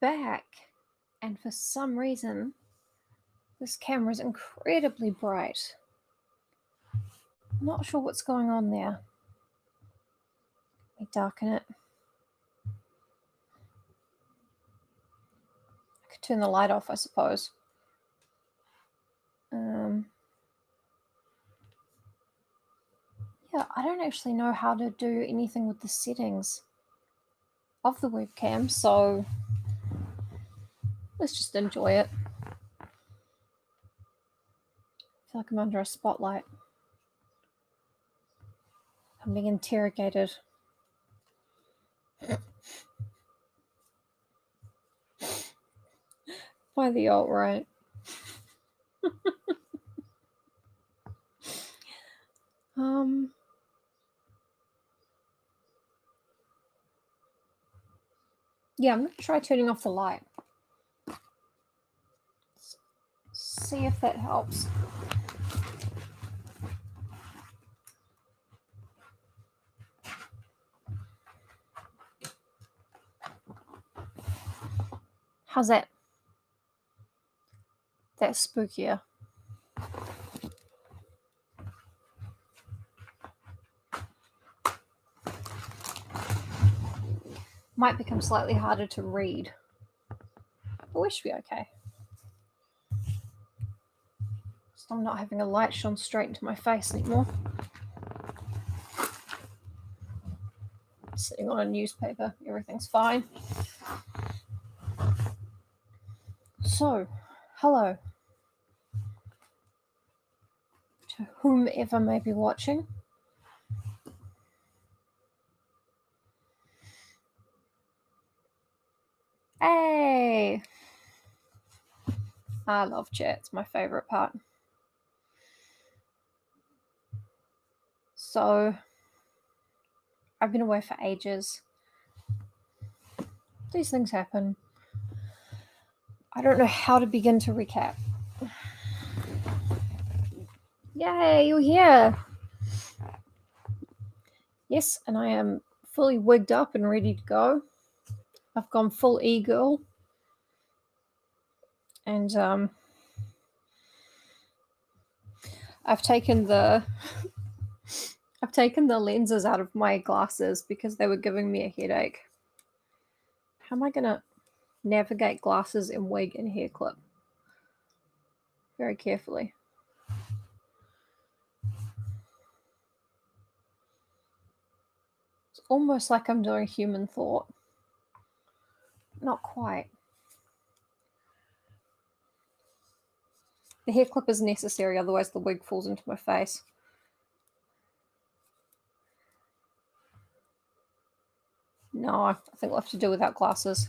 back, and for some reason, this camera is incredibly bright. Not sure what's going on there. Let me darken it. I could turn the light off, I suppose. Yeah, I don't actually know how to do anything with the settings of the webcam, so let's just enjoy it. I feel like I'm under a spotlight. I'm being interrogated. By the alt-right. Yeah, I'm going to try turning off the light. See if that helps. How's that? That's spookier. Might become slightly harder to read, but we should be okay. So I'm not having a light shone straight into my face anymore. Sitting on a newspaper, everything's fine. So, hello to whomever may be watching. Hey! I love chat, it's my favorite part. So, I've been away for ages. These things happen. I don't know how to begin to recap. Yay, you're here! Yes, and I am fully wigged up and ready to go. I've gone full e-girl. And I've taken the lenses out of my glasses because they were giving me a headache. How am I gonna navigate glasses and wig and hair clip? Very carefully. It's almost like I'm doing human thought. Not quite. The hair clip is necessary, otherwise the wig falls into my face. No, I think we'll have to do without glasses.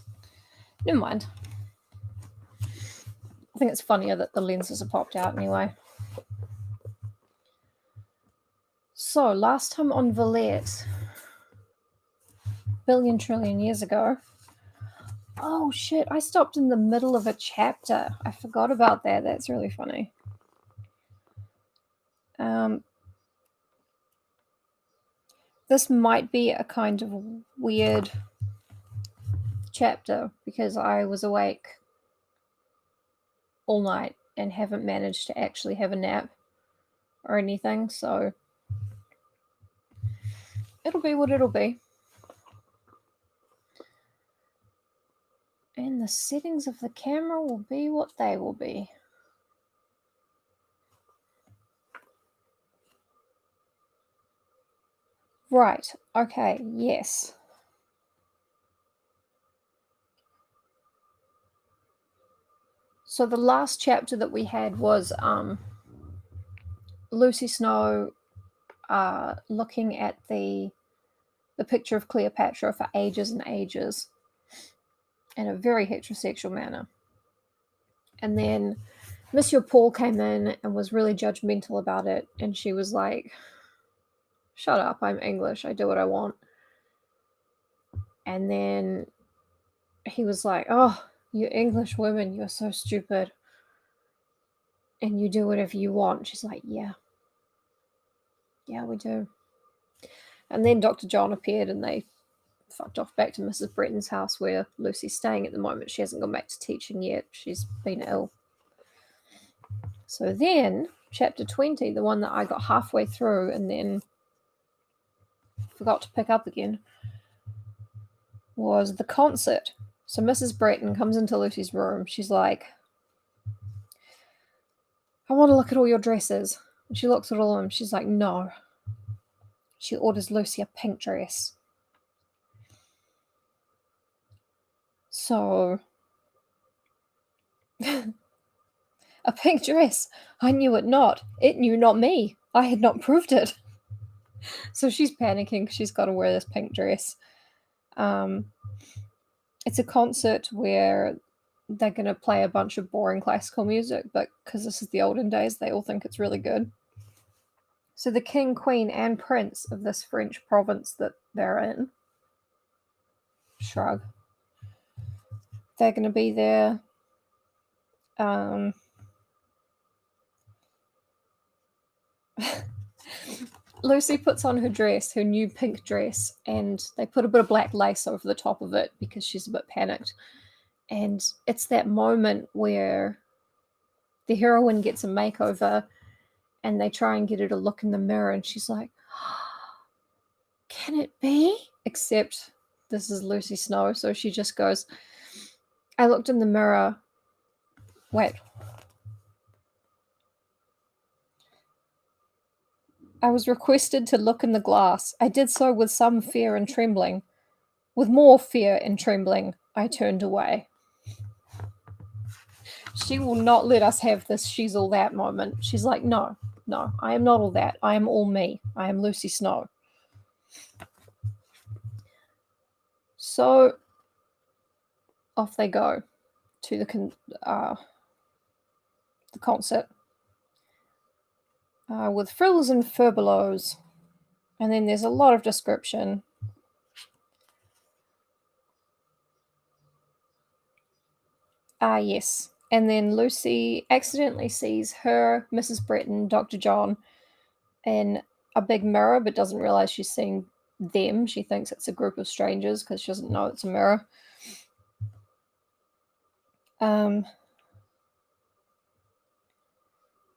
Never mind. I think it's funnier that the lenses are popped out anyway. So, last time on VILLETTE, billion trillion years ago. Oh shit, I stopped in the middle of a chapter. I forgot about that. That's really funny. This might be a kind of weird chapter because I was awake all night and haven't managed to actually have a nap or anything, so it'll be what it'll be. And the settings of the camera will be what they will be. Right, okay, yes. So the last chapter that we had was Lucy Snow looking at the picture of Cleopatra for ages and ages in a very heterosexual manner. And then Monsieur Paul came in and was really judgmental about it, and she was like, shut up, I'm English, I do what I want. And then he was like, oh, you English women, you're so stupid, and you do whatever you want. She's like, yeah, we do. And then Dr. John appeared and they fucked off back to Mrs. Bretton's house where Lucy's staying at the moment. She hasn't gone back to teaching yet. She's been ill. So then, chapter 20, the one that I got halfway through and then forgot to pick up again, was the concert. So Mrs. Bretton comes into Lucy's room. She's like, I want to look at all your dresses. And she looks at all of them. She's like, no. She orders Lucy a pink dress. So, a pink dress. I knew it not. It knew not me. I had not proved it. So she's panicking. She's got to wear this pink dress. It's a concert where they're going to play a bunch of boring classical music, but because this is the olden days, they all think it's really good. So the king, queen, and prince of this French province that they're in, shrug, they're going to be there. Lucy puts on her dress, her new pink dress, and they put a bit of black lace over the top of it because she's a bit panicked. And it's that moment where the heroine gets a makeover and they try and get her to look in the mirror and she's like, can it be? Except this is Lucy Snow, so she just goes, I looked in the mirror. Wait. I was requested to look in the glass. I did so with some fear and trembling. With more fear and trembling, I turned away. She will not let us have this she's all that moment. She's like, no, I am not all that. I am all me. I am Lucy Snow. So off they go to the concert with frills and furbelows. And then there's a lot of description. Yes. And then Lucy accidentally sees her, Mrs. Bretton, Dr. John, in a big mirror, but doesn't realize she's seeing them. She thinks it's a group of strangers because she doesn't know it's a mirror.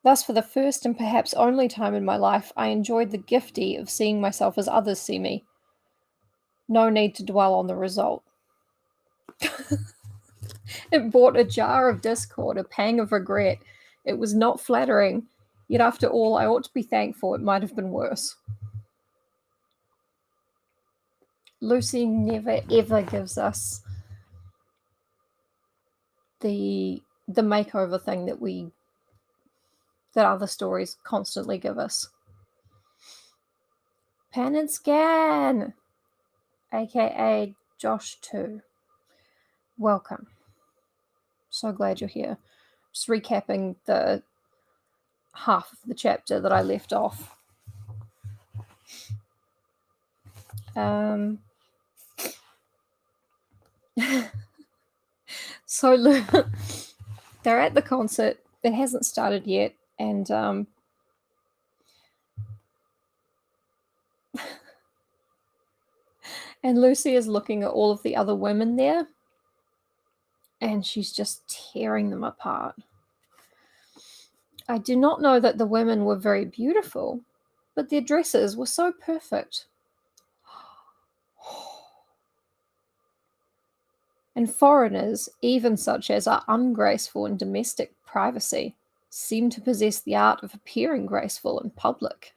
Thus, for the first and perhaps only time in my life, I enjoyed the gifty of seeing myself as others see me. No need to dwell on the result. It brought a jar of discord, a pang of regret. It was not flattering, yet after all, I ought to be thankful it might have been worse. Lucy never ever gives us the makeover thing that other stories constantly give us. Pan and Scan, aka Josh 2. Welcome. So glad you're here. Just recapping the half of the chapter that I left off. So they're at the concert. It hasn't started yet, and and Lucy is looking at all of the other women there, and she's just tearing them apart. I do not know that the women were very beautiful, but their dresses were so perfect. And foreigners, even such as are ungraceful in domestic privacy, seem to possess the art of appearing graceful in public.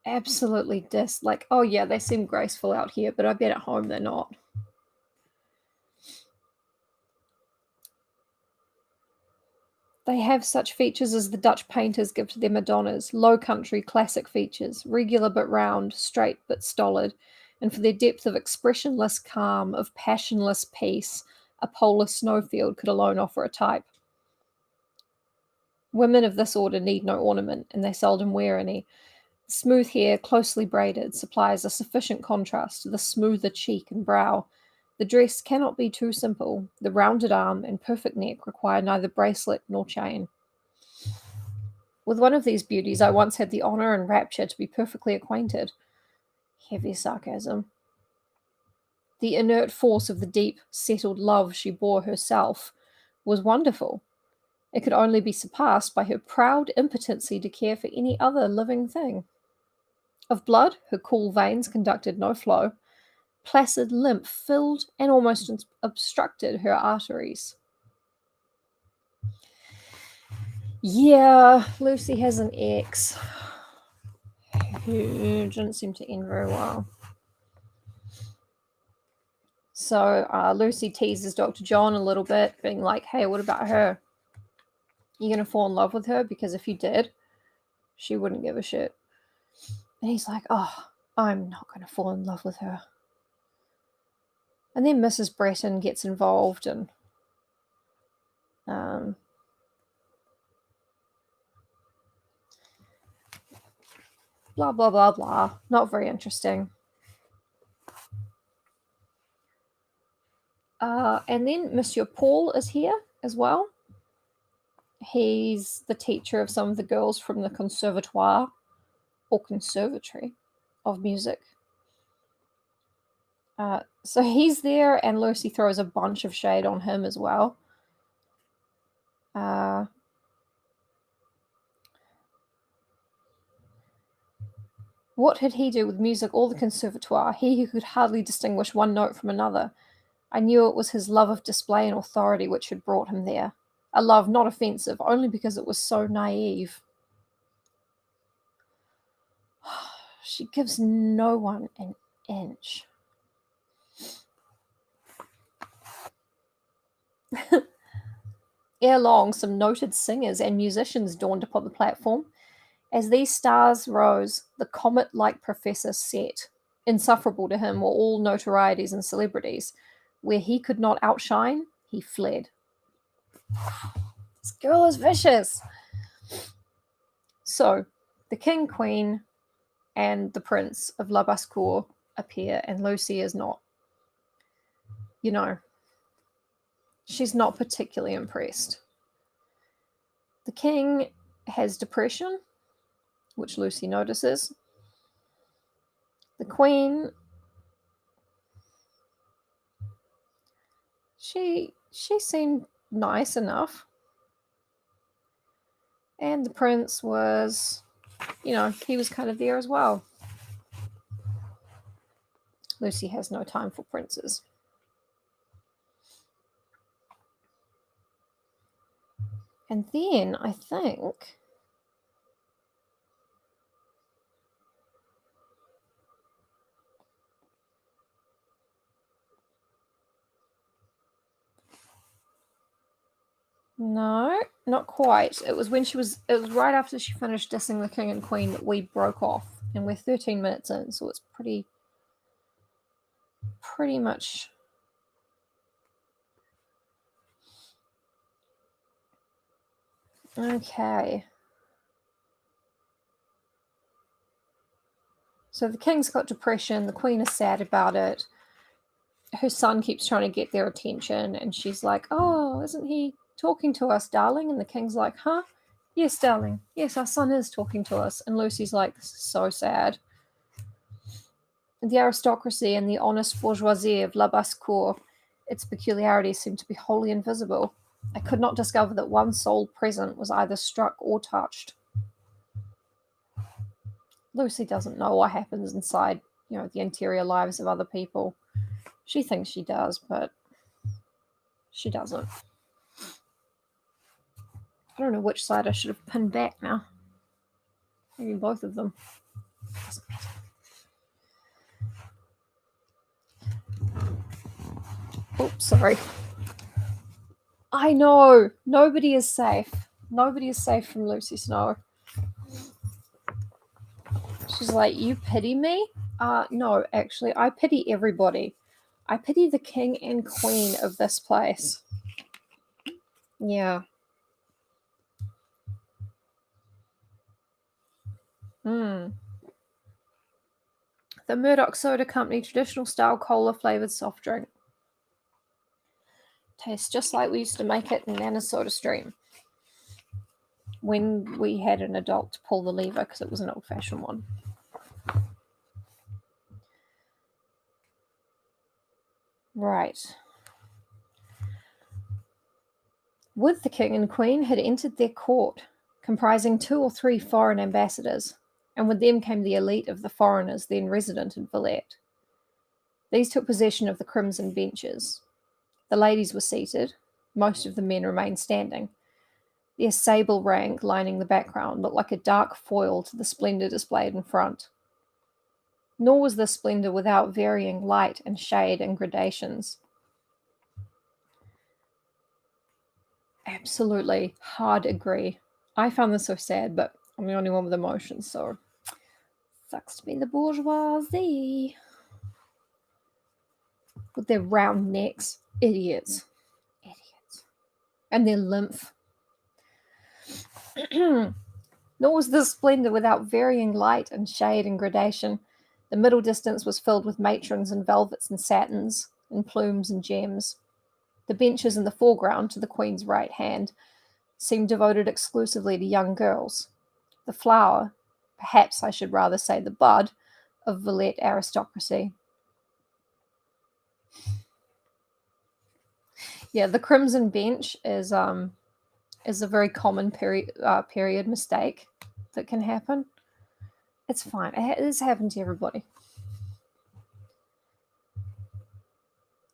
Absolutely like, oh yeah, they seem graceful out here, but I bet at home they're not. They have such features as the Dutch painters give to their Madonnas, low country classic features, regular but round, straight but stolid, and for their depth of expressionless calm, of passionless peace, a polar snowfield could alone offer a type. Women of this order need no ornament, and they seldom wear any. Smooth hair, closely braided, supplies a sufficient contrast to the smoother cheek and brow. The dress cannot be too simple. The rounded arm and perfect neck require neither bracelet nor chain. With one of these beauties I once had the honour and rapture to be perfectly acquainted. Heavy sarcasm. The inert force of the deep, settled love she bore herself was wonderful. It could only be surpassed by her proud impotency to care for any other living thing. Of blood, her cool veins conducted no flow. Placid lymph filled and almost obstructed her arteries. Yeah, Lucy has an ex who didn't seem to end very well. So Lucy teases Dr. John a little bit, being like, hey, what about her? You going to fall in love with her? Because if you did, she wouldn't give a shit. And he's like, oh, I'm not going to fall in love with her. And then Mrs. Breton gets involved and blah, blah, blah, blah. Not very interesting. And then Monsieur Paul is here as well. He's the teacher of some of the girls from the conservatoire or conservatory of music. So he's there, and Lucy throws a bunch of shade on him as well. What had he do with music or the conservatoire? He who could hardly distinguish one note from another. I knew it was his love of display and authority which had brought him there. A love not offensive, only because it was so naive. She gives no one an inch. Ere long, some noted singers and musicians dawned upon the platform. As these stars rose, the comet-like professor set. Insufferable to him were all notorieties and celebrities. Where he could not outshine, he fled. This girl is vicious. So, the king, queen, and the prince of La Basse-Cour appear, and Lucy is not. She's not particularly impressed. The king has depression, which Lucy notices. The queen, she seemed nice enough. And the prince was, he was kind of there as well. Lucy has no time for princes. And then I think no, not quite. It was right after she finished dissing the king and queen that we broke off, and we're 13 minutes in, so it's pretty much okay. So the king's got depression, the queen is sad about it. Her son keeps trying to get their attention, and she's like, oh, isn't he talking to us, darling? And the king's like, huh? Yes, darling. Yes, our son is talking to us. And Lucy's like, this is so sad. The aristocracy and the honest bourgeoisie of La Basse-Cour, its peculiarities seemed to be wholly invisible. I could not discover that one soul present was either struck or touched. Lucy doesn't know what happens inside, the interior lives of other people. She thinks she does, but she doesn't. I don't know which side I should have pinned back now. Maybe both of them. Doesn't matter. Oops, sorry. I know. Nobody is safe. Nobody is safe from Lucy Snow. She's like, you pity me? No, actually, I pity everybody. I pity the king and queen of this place. Yeah. The Murdoch Soda Company traditional style cola flavored soft drink. Tastes just like we used to make it in Nana's Soda Stream. when we had an adult to pull the lever because it was an old-fashioned one. Right. With the king and queen had entered their court, comprising 2 or 3 foreign ambassadors, and with them came the elite of the foreigners then resident in Villette. These took possession of the crimson benches. The ladies were seated. Most of the men remained standing. Their sable rank lining the background looked like a dark foil to the splendour displayed in front. Nor was this splendour without varying light and shade and gradations. Absolutely, hard agree. I found this so sad, but I'm the only one with emotions, so sucks to be the bourgeoisie. With their round necks. Idiots. And their lymph. Nor was this splendour without varying light and shade and gradation. The middle distance was filled with matrons in velvets and satins, in plumes and gems. The benches in the foreground, to the Queen's right hand, seemed devoted exclusively to young girls. The flower, perhaps I should rather say the bud, of Villette aristocracy. Yeah, the crimson bench is a very common period mistake that can happen. It's fine. It's happened to everybody.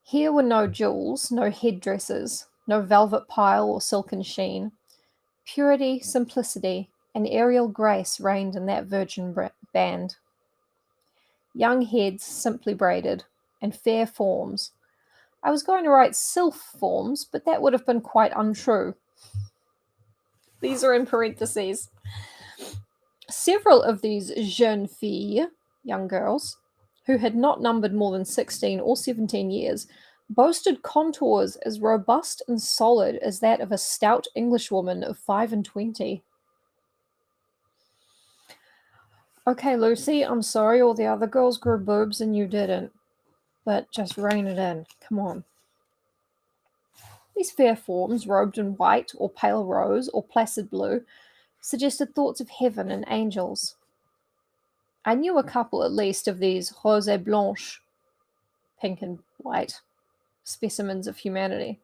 Here were no jewels, no headdresses, no velvet pile or silken sheen. Purity, simplicity, and aerial grace reigned in that virgin band. Young heads simply braided, and fair forms. I was going to write sylph forms, but that would have been quite untrue. These are in parentheses. Several of these jeunes filles, young girls, who had not numbered more than 16 or 17 years, boasted contours as robust and solid as that of a stout Englishwoman of 25. Okay, Lucy, I'm sorry all the other girls grew boobs and you didn't. But just rein it in. Come on. These fair forms, robed in white or pale rose or placid blue, suggested thoughts of heaven and angels. I knew a couple at least of these rose et blanche, pink and white, specimens of humanity.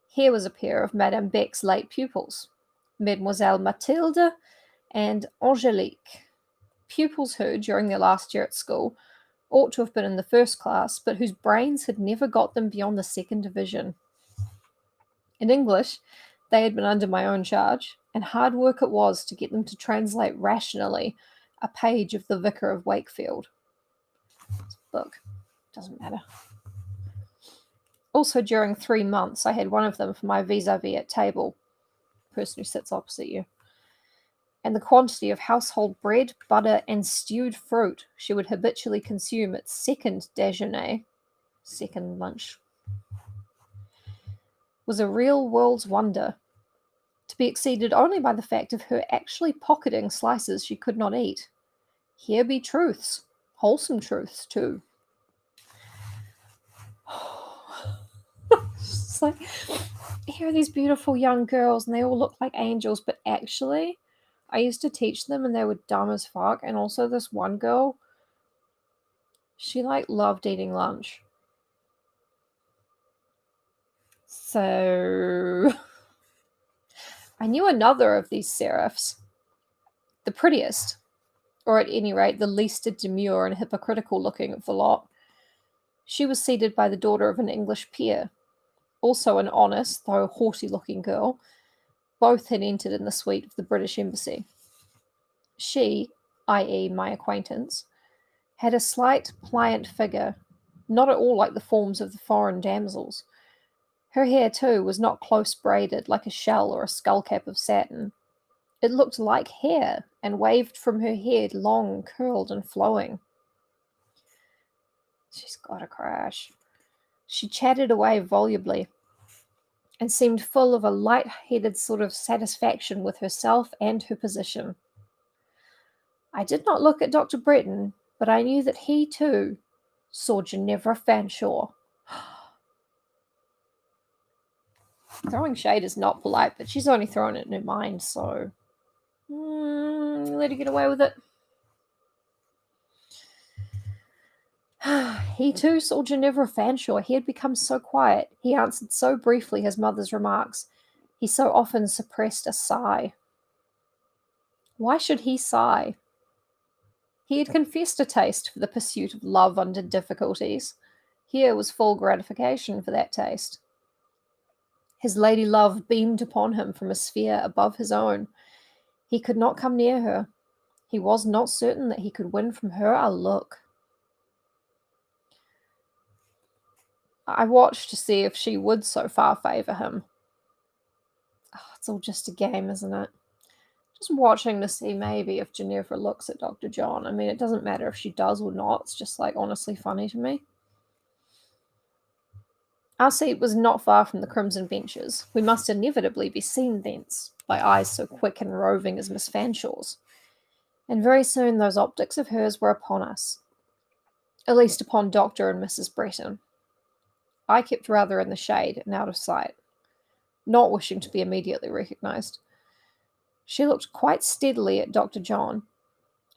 Here was a pair of Madame Beck's late pupils, Mademoiselle Mathilde and Angelique, pupils who, during their last year at school, ought to have been in the first class, but whose brains had never got them beyond the second division. In English, they had been under my own charge, and hard work it was to get them to translate rationally a page of The Vicar of Wakefield. This book doesn't matter. Also, during 3 months, I had one of them for my vis-a-vis at table, person who sits opposite you. And the quantity of household bread, butter, and stewed fruit she would habitually consume at second déjeuner, second lunch, was a real world's wonder, to be exceeded only by the fact of her actually pocketing slices she could not eat. Here be truths, wholesome truths too. It's like, here are these beautiful young girls and they all look like angels, but actually I used to teach them and they were dumb as fuck. And also this one girl, she loved eating lunch. So I knew another of these seraphs, the prettiest, or at any rate the least demure and hypocritical looking of the lot. She was seated by the daughter of an English peer, also an honest though haughty looking girl. Both had entered in the suite of the British Embassy. She, i.e. my acquaintance, had a slight, pliant figure, not at all like the forms of the foreign damsels. Her hair, too, was not close braided like a shell or a skull-cap of satin. It looked like hair, and waved from her head long, curled, and flowing. She's got a crash. She chatted away volubly, and seemed full of a light-headed sort of satisfaction with herself and her position. I did not look at Dr. Bretton, but I knew that he, too, saw Ginevra Fanshawe. Throwing shade is not polite, but she's only thrown it in her mind, so let her get away with it. He too saw Ginevra Fanshawe. He had become so quiet. He answered so briefly his mother's remarks. He so often suppressed a sigh. Why should he sigh? He had confessed a taste for the pursuit of love under difficulties. Here was full gratification for that taste. His lady love beamed upon him from a sphere above his own. He could not come near her. He was not certain that he could win from her a look. I watched to see if she would so far favour him. Oh, it's all just a game, isn't it? Just watching to see maybe if Ginevra looks at Dr. John. I mean, it doesn't matter if she does or not. It's just, like, honestly funny to me. Our seat was not far from the crimson benches. We must inevitably be seen thence by eyes so quick and roving as Miss Fanshawe's. And very soon those optics of hers were upon us, at least upon Dr. and Mrs. Bretton. I kept rather in the shade and out of sight, not wishing to be immediately recognised. She looked quite steadily at Dr. John,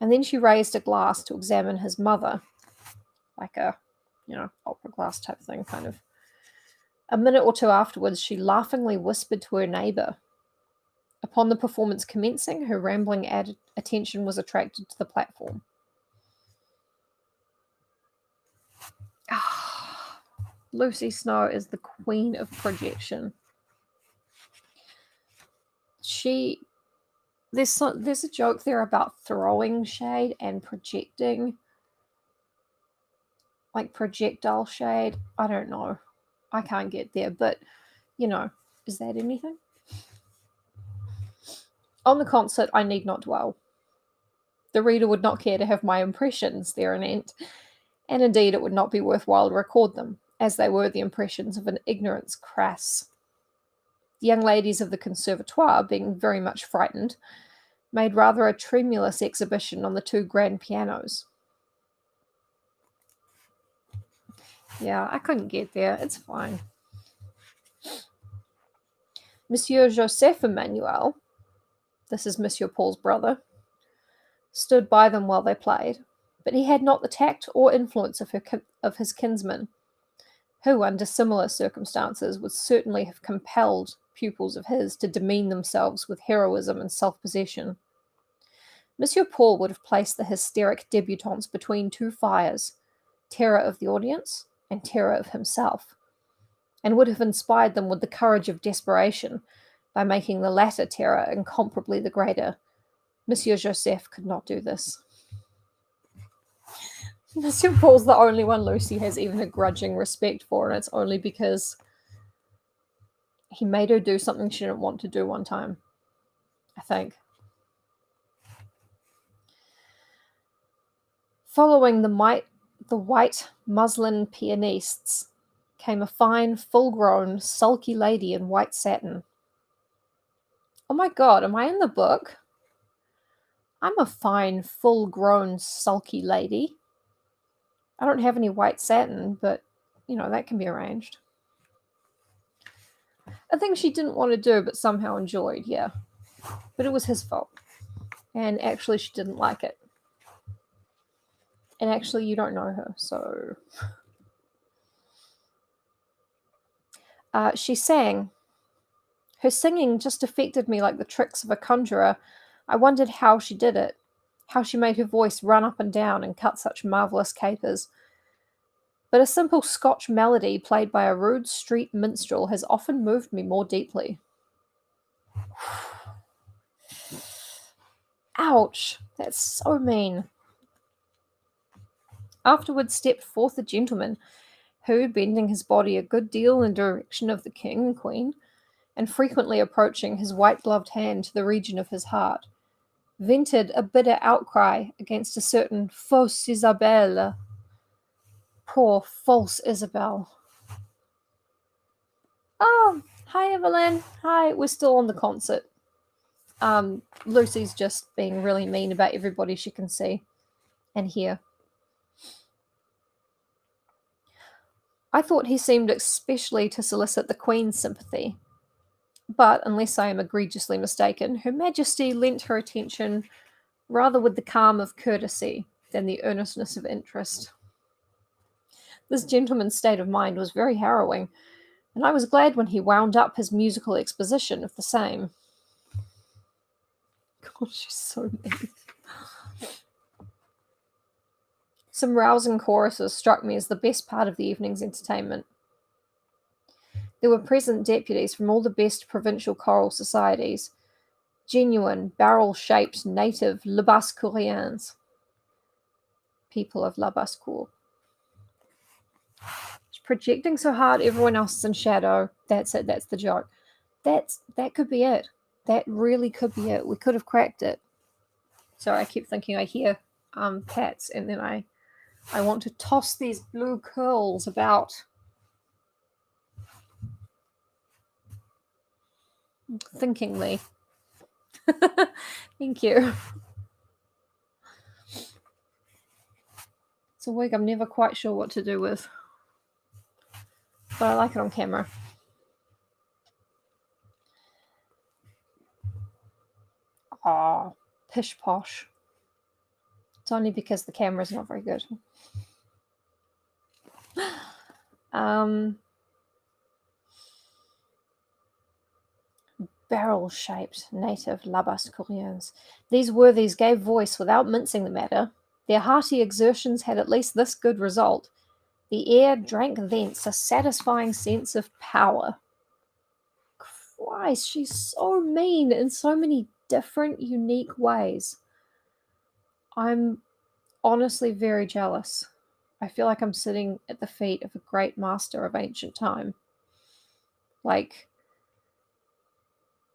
and then she raised a glass to examine his mother, like a, opera glass type thing, kind of. A minute or two afterwards, she laughingly whispered to her neighbour. Upon the performance commencing, her rambling attention was attracted to the platform. Lucy Snow is the queen of projection. There's a joke there about throwing shade and projecting, like projectile shade. I don't know. I can't get there, but, is that anything? On the concert, I need not dwell. The reader would not care to have my impressions thereanent, and indeed it would not be worthwhile to record them, as they were the impressions of an ignorance crass. The young ladies of the conservatoire, being very much frightened, made rather a tremulous exhibition on the two grand pianos. Yeah, I couldn't get there. It's fine. Monsieur Joseph Emmanuel, this is Monsieur Paul's brother, stood by them while they played, but he had not the tact or influence of his kinsman, who, under similar circumstances, would certainly have compelled pupils of his to demean themselves with heroism and self-possession. Monsieur Paul would have placed the hysteric debutantes between two fires, terror of the audience and terror of himself, and would have inspired them with the courage of desperation by making the latter terror incomparably the greater. Monsieur Joseph could not do this. Monsieur Paul's the only one Lucy has even a grudging respect for, and it's only because he made her do something she didn't want to do one time, I think. Following the white muslin pianistes came a fine, full-grown, sulky lady in white satin. Oh my god, am I in the book? I'm a fine, full-grown, sulky lady. I don't have any white satin, but, that can be arranged. A thing she didn't want to do, but somehow enjoyed, yeah. But it was his fault. And actually, she didn't like it. And actually, you don't know her, so... She sang. Her singing just affected me like the tricks of a conjurer. I wondered how she did it, how she made her voice run up and down and cut such marvellous capers. But a simple Scotch melody played by a rude street minstrel has often moved me more deeply. Ouch! That's so mean. Afterwards stepped forth a gentleman, who, bending his body a good deal in the direction of the king and queen, and frequently approaching his white-gloved hand to the region of his heart, vented a bitter outcry against a certain fausse Isabelle. Poor false Isabel. Oh, hi Evelyn. Hi, we're still on the concert. Lucy's just being really mean about everybody she can see and hear. I thought he seemed especially to solicit the Queen's sympathy. But, unless I am egregiously mistaken, Her Majesty lent her attention rather with the calm of courtesy than the earnestness of interest. This gentleman's state of mind was very harrowing, and I was glad when he wound up his musical exposition of the same. God, she's so mean. Some rousing choruses struck me as the best part of the evening's entertainment. There were present deputies from all the best provincial choral societies, genuine, barrel-shaped, native Le Bascourians, people of La Basse-Cour. It's projecting so hard, everyone else is in shadow. That's it, that's the joke. That could be it. That really could be it. We could have cracked it. Sorry, I keep thinking I hear cats, and then I want to toss these blue curls about. Thinkingly. Thank you. It's a wig I'm never quite sure what to do with, but I like it on camera. Aw, pish posh. It's only because the camera's not very good. Barrel-shaped native La Basse-Courians. These worthies gave voice without mincing the matter. Their hearty exertions had at least this good result. The air drank thence a satisfying sense of power. Christ, she's so mean in so many different, unique ways. I'm honestly very jealous. I feel like I'm sitting at the feet of a great master of ancient time. Like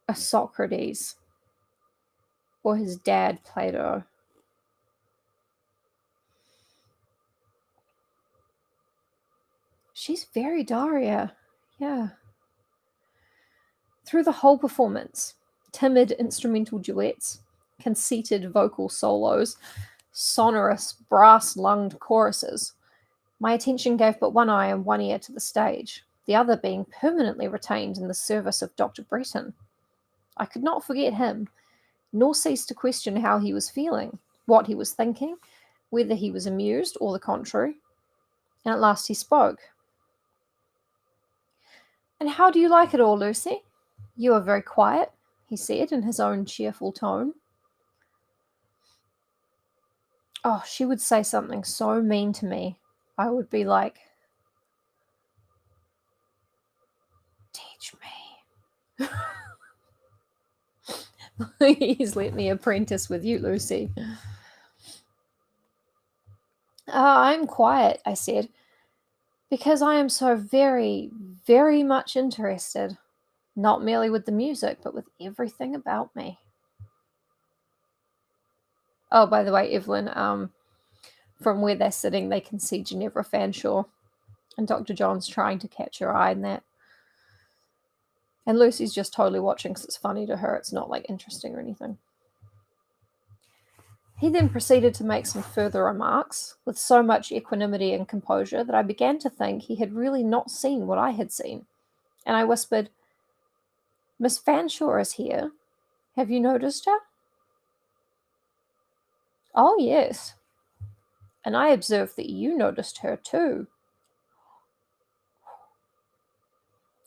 a Socrates. Or his dad, Plato. She's very Daria. Yeah. Through the whole performance, timid instrumental duets, conceited vocal solos, sonorous, brass-lunged choruses, my attention gave but one eye and one ear to the stage, the other being permanently retained in the service of Dr. Breton. I could not forget him, nor cease to question how he was feeling, what he was thinking, whether he was amused or the contrary. And at last he spoke. "And how do you like it all, Lucy? You are very quiet," he said in his own cheerful tone. Oh, she would say something so mean to me. I would be like, "Teach me." Please let me apprentice with you, Lucy. I'm quiet," I said, "because I am so very, very much interested, not merely with the music, but with everything about me." Oh, by the way, Evelyn, from where they're sitting, they can see Ginevra Fanshawe, and Dr. John's trying to catch her eye in that. And Lucy's just totally watching because it's funny to her. It's not, like, interesting or anything. He then proceeded to make some further remarks, with so much equanimity and composure that I began to think he had really not seen what I had seen. And I whispered, "Miss Fanshawe is here. Have you noticed her?" "Oh, yes. And I observed that you noticed her, too."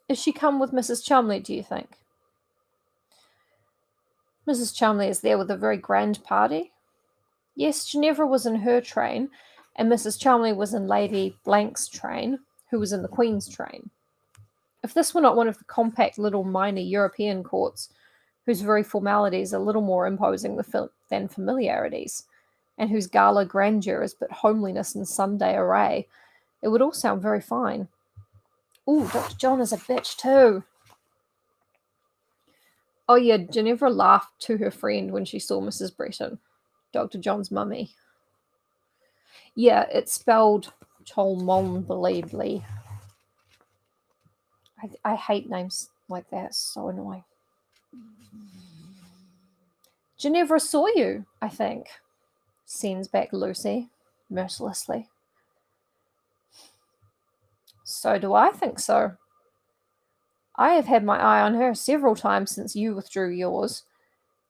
"Is she come with Mrs. Cholmondeley, do you think?" "Mrs. Cholmondeley is there with a very grand party." "Yes, Ginevra was in her train, and Mrs. Cholmondeley was in Lady Blank's train, who was in the Queen's train. If this were not one of the compact little minor European courts, whose very formalities are little more imposing than familiarities, and whose gala grandeur is but homeliness in Sunday array, it would all sound very fine. Ooh, Dr. John is a bitch too." Oh yeah, Ginevra laughed to her friend when she saw Mrs. Breton, Dr. John's mummy. Yeah, it's spelled Cholmondeley. I hate names like that. It's so annoying. "Ginevra saw you, I think," sends back Lucy, mercilessly. "So do I think so." I have had my eye on her several times since you withdrew yours,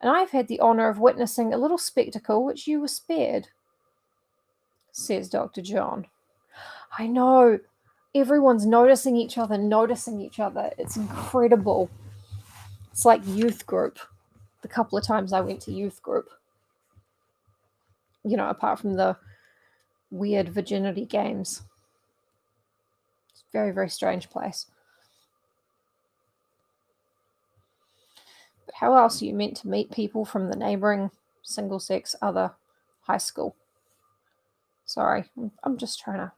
and I have had the honour of witnessing a little spectacle which you were spared, says Dr. John. I know. Everyone's noticing each other. It's incredible. It's like youth group. The couple of times I went to youth group. You know, apart from the weird virginity games. It's a very, very strange place. But how else are you meant to meet people from the neighbouring single-sex other high school? Sorry, I'm just trying to...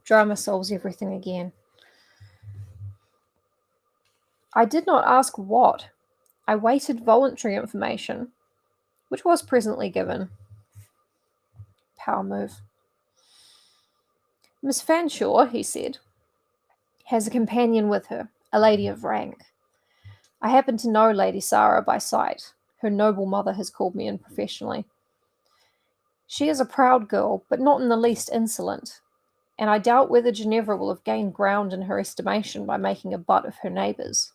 Drama solves everything again. I did not ask what. I waited voluntary information, which was presently given. Power move. Miss Fanshawe, he said, has a companion with her, a lady of rank. I happen to know Lady Sarah by sight. Her noble mother has called me in professionally. She is a proud girl, but not in the least insolent, and I doubt whether Ginevra will have gained ground in her estimation by making a butt of her neighbours.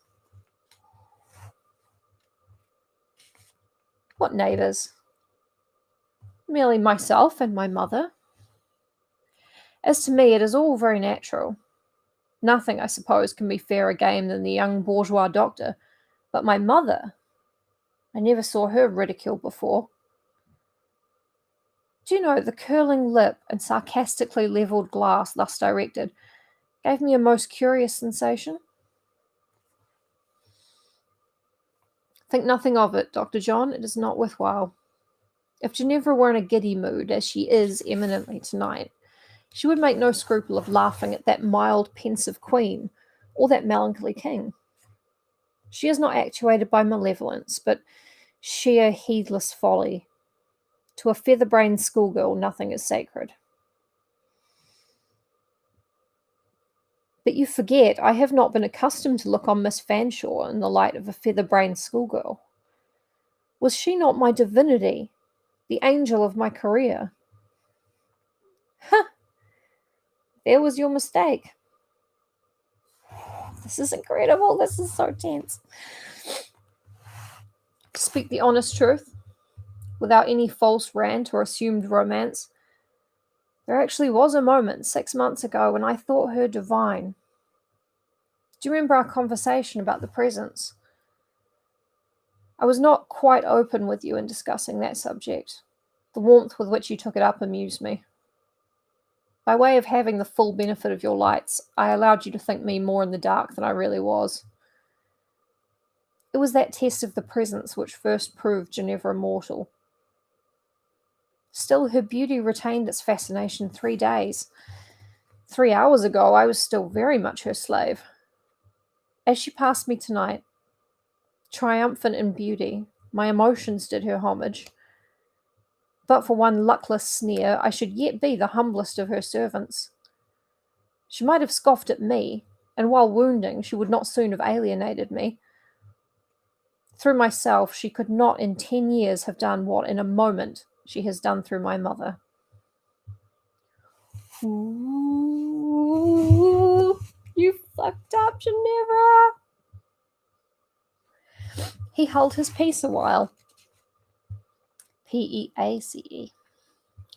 What neighbours? Merely myself and my mother. As to me, it is all very natural. Nothing, I suppose, can be fairer game than the young bourgeois doctor, but my mother, I never saw her ridiculed before. Do you know, the curling lip and sarcastically levelled glass thus directed gave me a most curious sensation. Think nothing of it, Dr. John. It is not worthwhile. If Ginevra were in a giddy mood, as she is eminently tonight, she would make no scruple of laughing at that mild, pensive queen, or that melancholy king. She is not actuated by malevolence, but sheer heedless folly. To a feather-brained schoolgirl, nothing is sacred. But you forget, I have not been accustomed to look on Miss Fanshawe in the light of a feather-brained schoolgirl. Was she not my divinity, the angel of my career? There was your mistake. This is incredible. This is so tense. To speak the honest truth, without any false rant or assumed romance, there actually was a moment 6 months ago when I thought her divine. Do you remember our conversation about the presents? I was not quite open with you in discussing that subject. The warmth with which you took it up amused me. By way of having the full benefit of your lights, I allowed you to think me more in the dark than I really was. It was that test of the presence which first proved Ginevra mortal. Still, her beauty retained its fascination 3 days. 3 hours ago, I was still very much her slave. As she passed me tonight, triumphant in beauty, my emotions did her homage. But for one luckless sneer, I should yet be the humblest of her servants. She might have scoffed at me, and while wounding, she would not soon have alienated me. Through myself, she could not in 10 years have done what in a moment she has done through my mother. Ooh, you fucked up, Ginevra. He held his peace a while. P-E-A-C-E.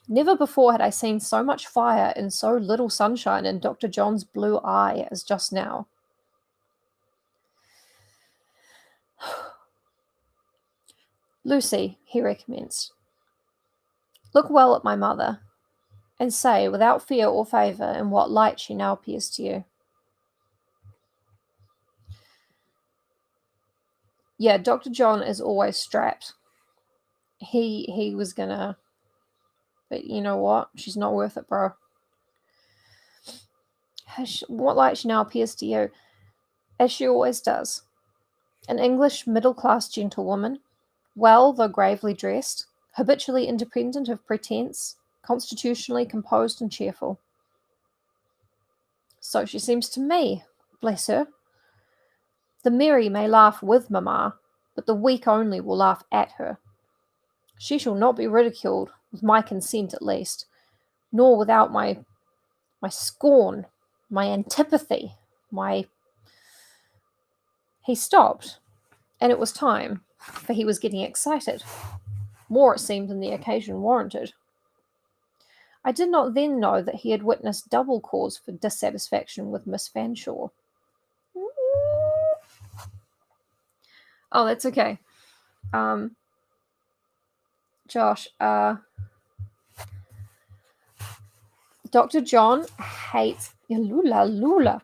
Never before had I seen so much fire and so little sunshine in Dr. John's blue eye as just now. Lucy, he recommenced, look well at my mother, and say, without fear or favour, in what light she now appears to you. Yeah, Dr. John is always strapped. He was gonna... But you know what? She's not worth it, bro. What light she now appears to you, as she always does. An English middle-class gentlewoman, well though gravely dressed, habitually independent of pretence, constitutionally composed and cheerful. So she seems to me, bless her. The merry may laugh with mamma, but the weak only will laugh at her. She shall not be ridiculed, with my consent at least, nor without my scorn, my antipathy, my... He stopped, and it was time, for he was getting excited. More, it seemed, than the occasion warranted. I did not then know that he had witnessed double cause for dissatisfaction with Miss Fanshawe. Oh, that's okay. Josh, Dr. John hates... Lula.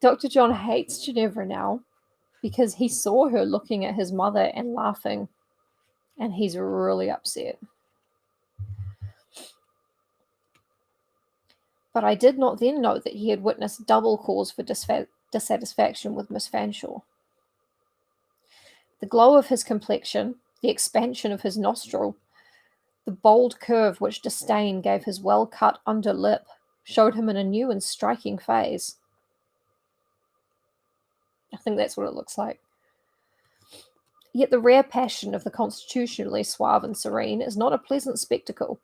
Dr. John hates Ginevra now because he saw her looking at his mother and laughing, and he's really upset. But I did not then know that he had witnessed double cause for dissatisfaction with Miss Fanshawe. The glow of his complexion, the expansion of his nostril, the bold curve which disdain gave his well-cut under lip, showed him in a new and striking phase. I think that's what it looks like. Yet the rare passion of the constitutionally suave and serene is not a pleasant spectacle,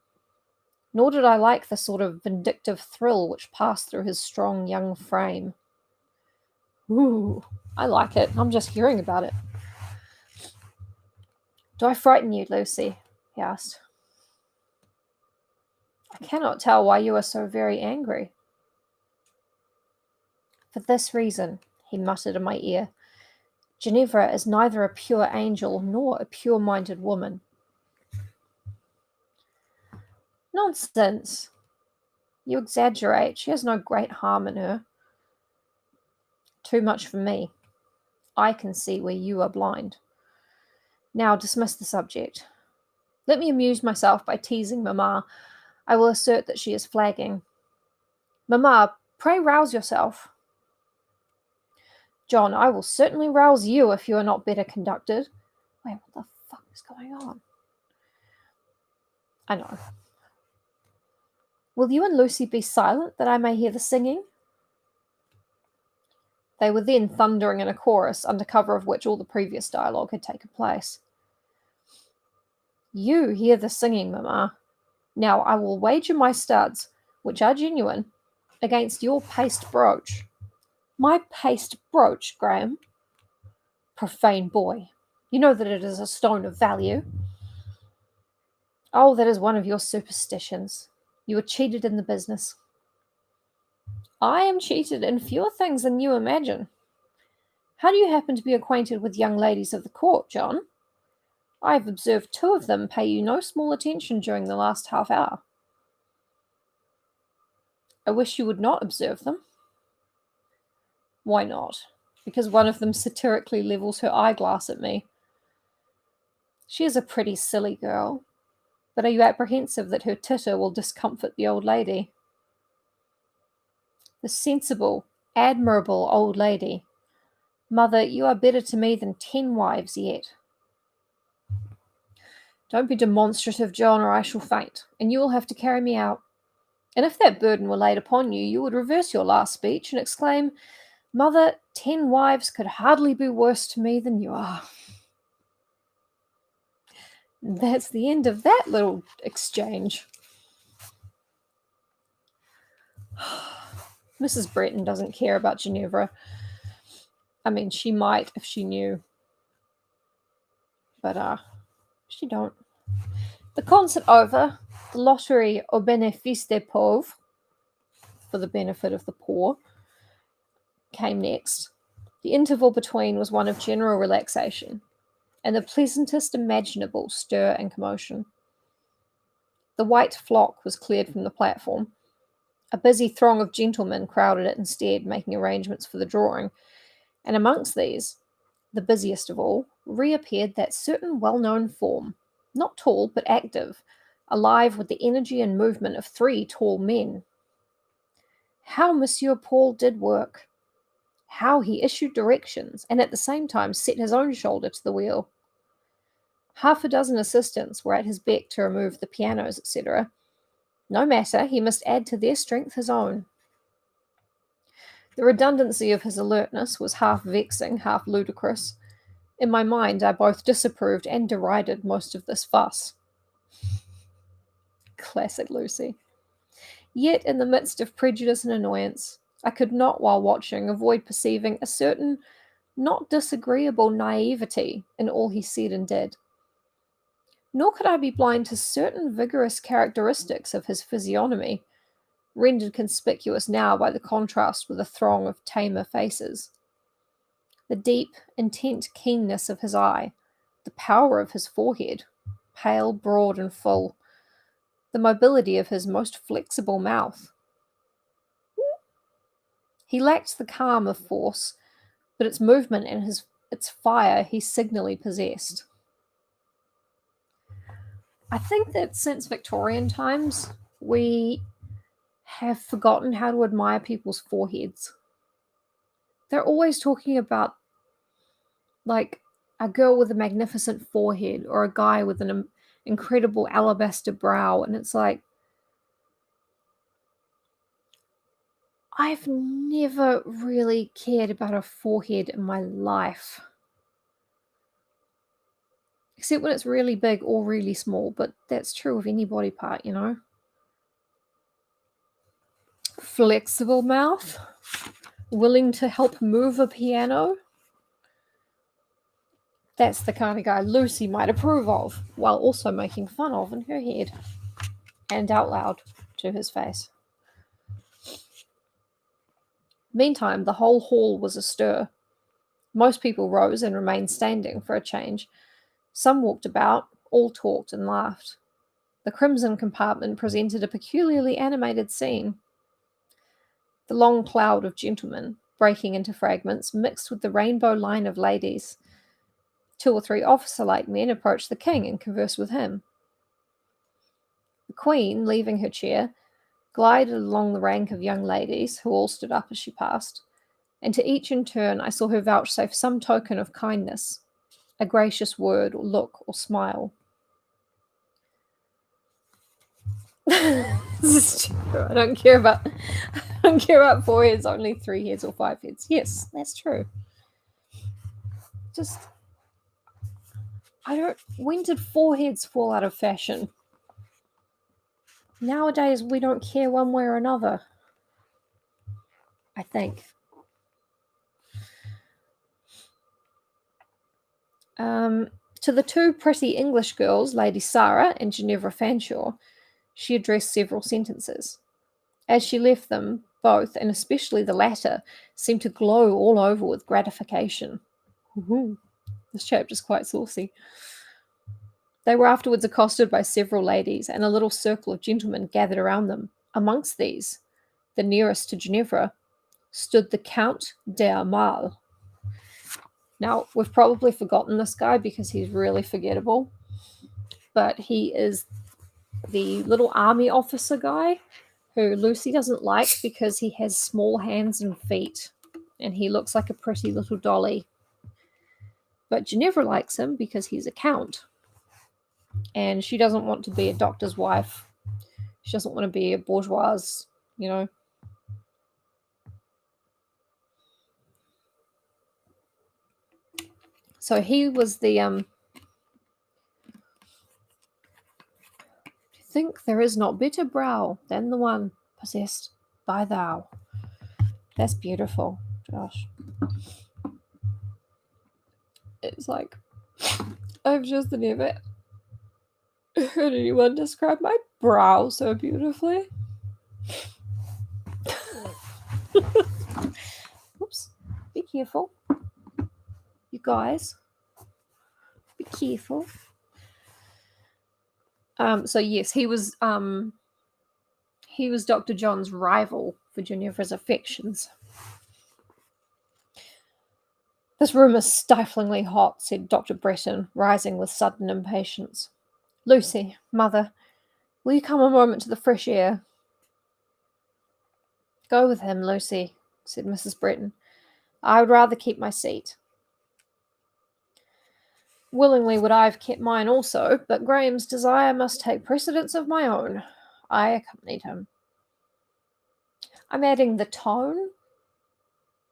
nor did I like the sort of vindictive thrill which passed through his strong young frame. Ooh, I like it. I'm just hearing about it. Do I frighten you, Lucy? He asked. I cannot tell why you are so very angry. For this reason, he muttered in my ear, Ginevra is neither a pure angel nor a pure-minded woman. Nonsense. You exaggerate. She has no great harm in her. Too much for me. I can see where you are blind. Now dismiss the subject. Let me amuse myself by teasing Mamma. I will assert that she is flagging. Mamma, pray rouse yourself. John, I will certainly rouse you if you are not better conducted. Wait, what the fuck is going on? I know. Will you and Lucy be silent that I may hear the singing? They were then thundering in a chorus, under cover of which all the previous dialogue had taken place. You hear the singing, Mamma. Now I will wager my studs, which are genuine, against your paste brooch. My paste brooch, Graham? Profane boy. You know that it is a stone of value. Oh, that is one of your superstitions. You were cheated in the business. I am cheated in fewer things than you imagine. How do you happen to be acquainted with young ladies of the court, John? I have observed 2 of them pay you no small attention during the last half hour. I wish you would not observe them. Why not? Because one of them satirically levels her eyeglass at me. She is a pretty silly girl, but are you apprehensive that her titter will discomfort the old lady? The sensible, admirable old lady. Mother, you are better to me than 10 wives yet. Don't be demonstrative, John, or I shall faint, and you will have to carry me out. And if that burden were laid upon you, you would reverse your last speech and exclaim, Mother, 10 wives could hardly be worse to me than you are. That's the end of that little exchange. Mrs. Bretton doesn't care about Ginevra. I mean, she might if she knew. But, she don't. The concert over, the lottery au bénéfice des pauvres, for the benefit of the poor, came next. The interval between was one of general relaxation, and the pleasantest imaginable stir and commotion. The white flock was cleared from the platform. A busy throng of gentlemen crowded it instead, making arrangements for the drawing, and amongst these, the busiest of all, reappeared that certain well-known form, not tall but active, alive with the energy and movement of 3 tall men. How Monsieur Paul did work! How he issued directions, and at the same time set his own shoulder to the wheel. 6 assistants were at his beck to remove the pianos, etc. No matter, he must add to their strength his own. The redundancy of his alertness was half vexing, half ludicrous. In my mind, I both disapproved and derided most of this fuss. Classic Lucy. Yet, in the midst of prejudice and annoyance, I could not, while watching, avoid perceiving a certain not disagreeable naivety in all he said and did. Nor could I be blind to certain vigorous characteristics of his physiognomy, rendered conspicuous now by the contrast with a throng of tamer faces. The deep, intent keenness of his eye, the power of his forehead, pale, broad, and full, the mobility of his most flexible mouth. He lacked the calm of force, but its movement and its fire he signally possessed. I think that since Victorian times, we have forgotten how to admire people's foreheads. They're always talking about, like, a girl with a magnificent forehead or a guy with an incredible alabaster brow, and it's like, I've never really cared about a forehead in my life. Except when it's really big or really small, but that's true of any body part, you know? Flexible mouth, willing to help move a piano. That's the kind of guy Lucy might approve of, while also making fun of in her head, and out loud to his face. Meantime, the whole hall was astir. Most people rose and remained standing for a change. Some walked about, all talked and laughed. The crimson compartment presented a peculiarly animated scene. The long cloud of gentlemen, breaking into fragments, mixed with the rainbow line of ladies. 2 or 3 officer-like men approached the king and conversed with him. The queen, leaving her chair, glided along the rank of young ladies, who all stood up as she passed, and to each in turn I saw her vouchsafe some token of kindness, a gracious word or look or smile. This is true. I don't care about 4 heads, only 3 heads or 5 heads. Yes, that's true. Just, when did 4 heads fall out of fashion? Nowadays, we don't care one way or another, I think. To the 2 pretty English girls, Lady Sarah and Ginevra Fanshawe, she addressed several sentences. As she left them, both, and especially the latter, seemed to glow all over with gratification. Ooh, this chapter's quite saucy. They were afterwards accosted by several ladies, and a little circle of gentlemen gathered around them. Amongst these, the nearest to Ginevra, stood the Count d'Aumale. Now, we've probably forgotten this guy because he's really forgettable, but he is the little army officer guy who Lucy doesn't like because he has small hands and feet, and he looks like a pretty little dolly. But Ginevra likes him because he's a count, and she doesn't want to be a doctor's wife. She doesn't want to be a bourgeois, you know. So he was the, do you think there is not better brow than the one possessed by thou? That's beautiful, Josh. It's like, I've just never heard anyone describe my brow so beautifully. Oops, be careful. You guys, be careful. So yes, he was Dr. John's rival for Ginevra's affections. This room is stiflingly hot, said Dr. Bretton, rising with sudden impatience. Lucy, mother, will you come a moment to the fresh air? Go with him, Lucy, said Mrs. Bretton. I would rather keep my seat. Willingly would I have kept mine also, but Graham's desire must take precedence of my own. I accompanied him. I'm adding the tone,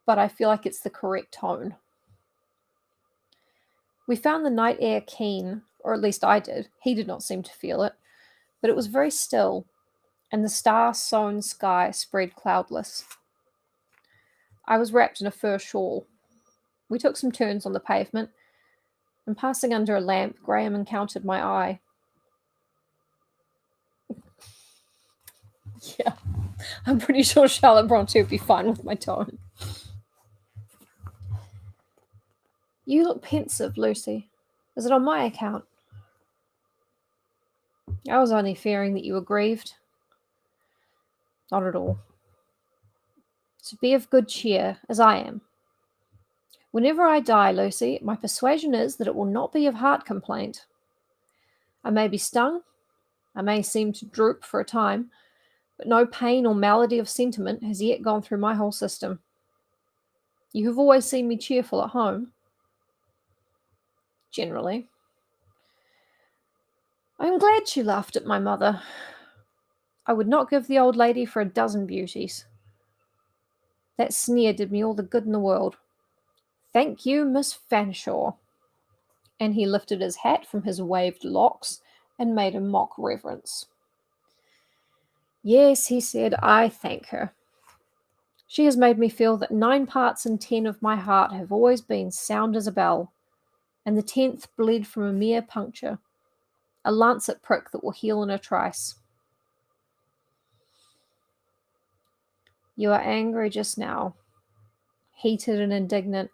but I feel like it's the correct tone. We found the night air keen, or at least I did. He did not seem to feel it, but it was very still, and the star-sown sky spread cloudless. I was wrapped in a fur shawl. We took some turns on the pavement, and passing under a lamp, Graham encountered my eye. Yeah, I'm pretty sure Charlotte Bronte would be fine with my tone. You look pensive, Lucy. Is it on my account? I was only fearing that you were grieved. Not at all. So be of good cheer, as I am. Whenever I die, Lucy, my persuasion is that it will not be of heart complaint. I may be stung, I may seem to droop for a time, but no pain or malady of sentiment has yet gone through my whole system. You have always seen me cheerful at home. Generally. I am glad she laughed at my mother. I would not give the old lady for a dozen beauties. That sneer did me all the good in the world. Thank you, Miss Fanshawe. And he lifted his hat from his waved locks and made a mock reverence. Yes, he said, I thank her. She has made me feel that 9 parts in 10 of my heart have always been sound as a bell, and the 10th bled from a mere puncture, a lancet prick that will heal in a trice. You are angry just now, heated and indignant.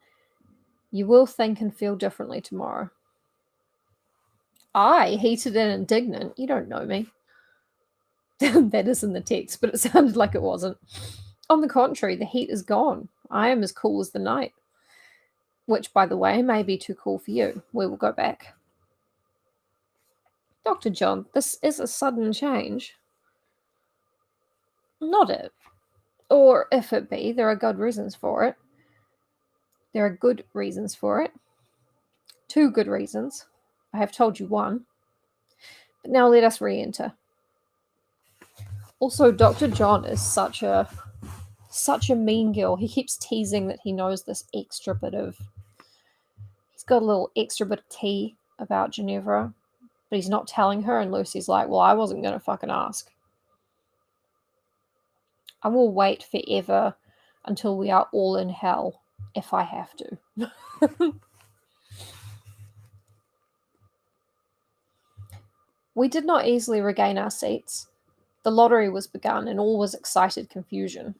You will think and feel differently tomorrow. I, heated and indignant? You don't know me. That is in the text, but it sounded like it wasn't. On the contrary, the heat is gone. I am as cool as the night. Which, by the way, may be too cool for you. We will go back. Dr. John, this is a sudden change. Not it. Or if it be, there are good reasons for it. There are good reasons for it. 2 good reasons. I have told you one. But now let us re-enter. Also, Dr. John is such a mean girl. He keeps teasing that he knows this extra bit of... He's got a little extra bit of tea about Ginevra, but he's not telling her, and Lucy's like, well, I wasn't going to fucking ask. I will wait forever until we are all in hell, if I have to. We did not easily regain our seats. The lottery was begun, and all was excited confusion.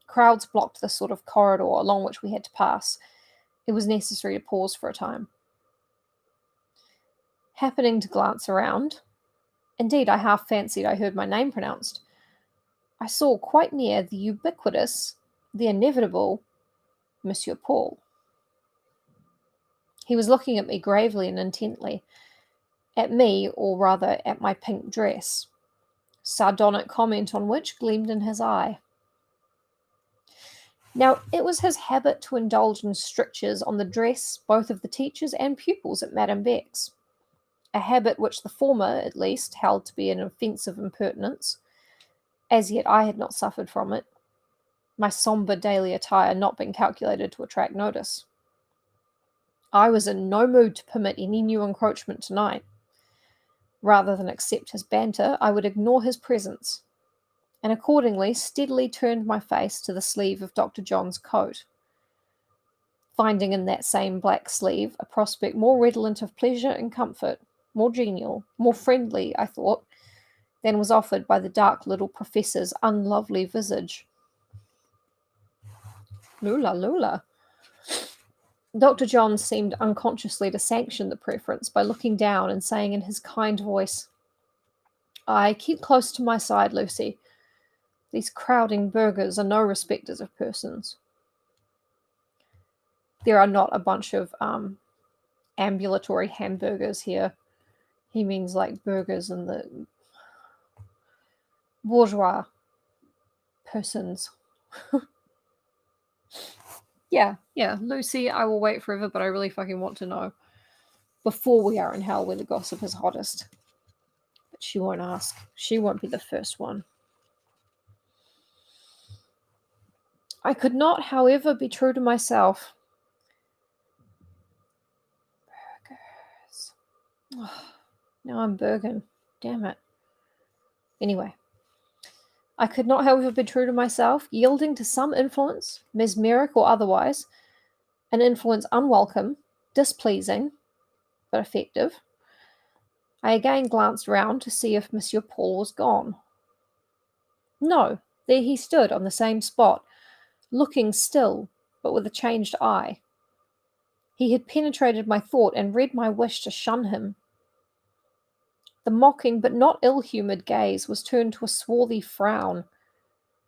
Crowds blocked the sort of corridor along which we had to pass. It was necessary to pause for a time. Happening to glance around, indeed, I half fancied I heard my name pronounced. I saw quite near the ubiquitous, the inevitable, Monsieur Paul. He was looking at me gravely and intently, at me, or rather at my pink dress, sardonic comment on which gleamed in his eye. Now, it was his habit to indulge in strictures on the dress both of the teachers and pupils at Madame Beck's, a habit which the former, at least, held to be an offensive impertinence. As yet I had not suffered from it, my sombre daily attire not being calculated to attract notice. I was in no mood to permit any new encroachment tonight. Rather than accept his banter, I would ignore his presence, and accordingly steadily turned my face to the sleeve of Dr. John's coat, finding in that same black sleeve a prospect more redolent of pleasure and comfort, more genial, more friendly, I thought, than was offered by the dark little professor's unlovely visage. Lula, lula. Dr. John seemed unconsciously to sanction the preference by looking down and saying in his kind voice, "I keep close to my side, Lucy. These crowding burghers are no respecters of persons." There are not a bunch of ambulatory hamburgers here. He means like burgers in the bourgeois persons. Yeah, Lucy, I will wait forever, but I really fucking want to know before we are in hell where the gossip is hottest. But she won't ask. She won't be the first one. I could not, however, be true to myself. Burgers. Oh, now I'm Bergen. Damn it. Anyway. I could not, however, be true to myself, yielding to some influence, mesmeric or otherwise, an influence unwelcome, displeasing, but effective. I again glanced round to see if Monsieur Paul was gone. No, there he stood on the same spot, looking still, but with a changed eye. He had penetrated my thought and read my wish to shun him. The mocking but not ill-humoured gaze was turned to a swarthy frown,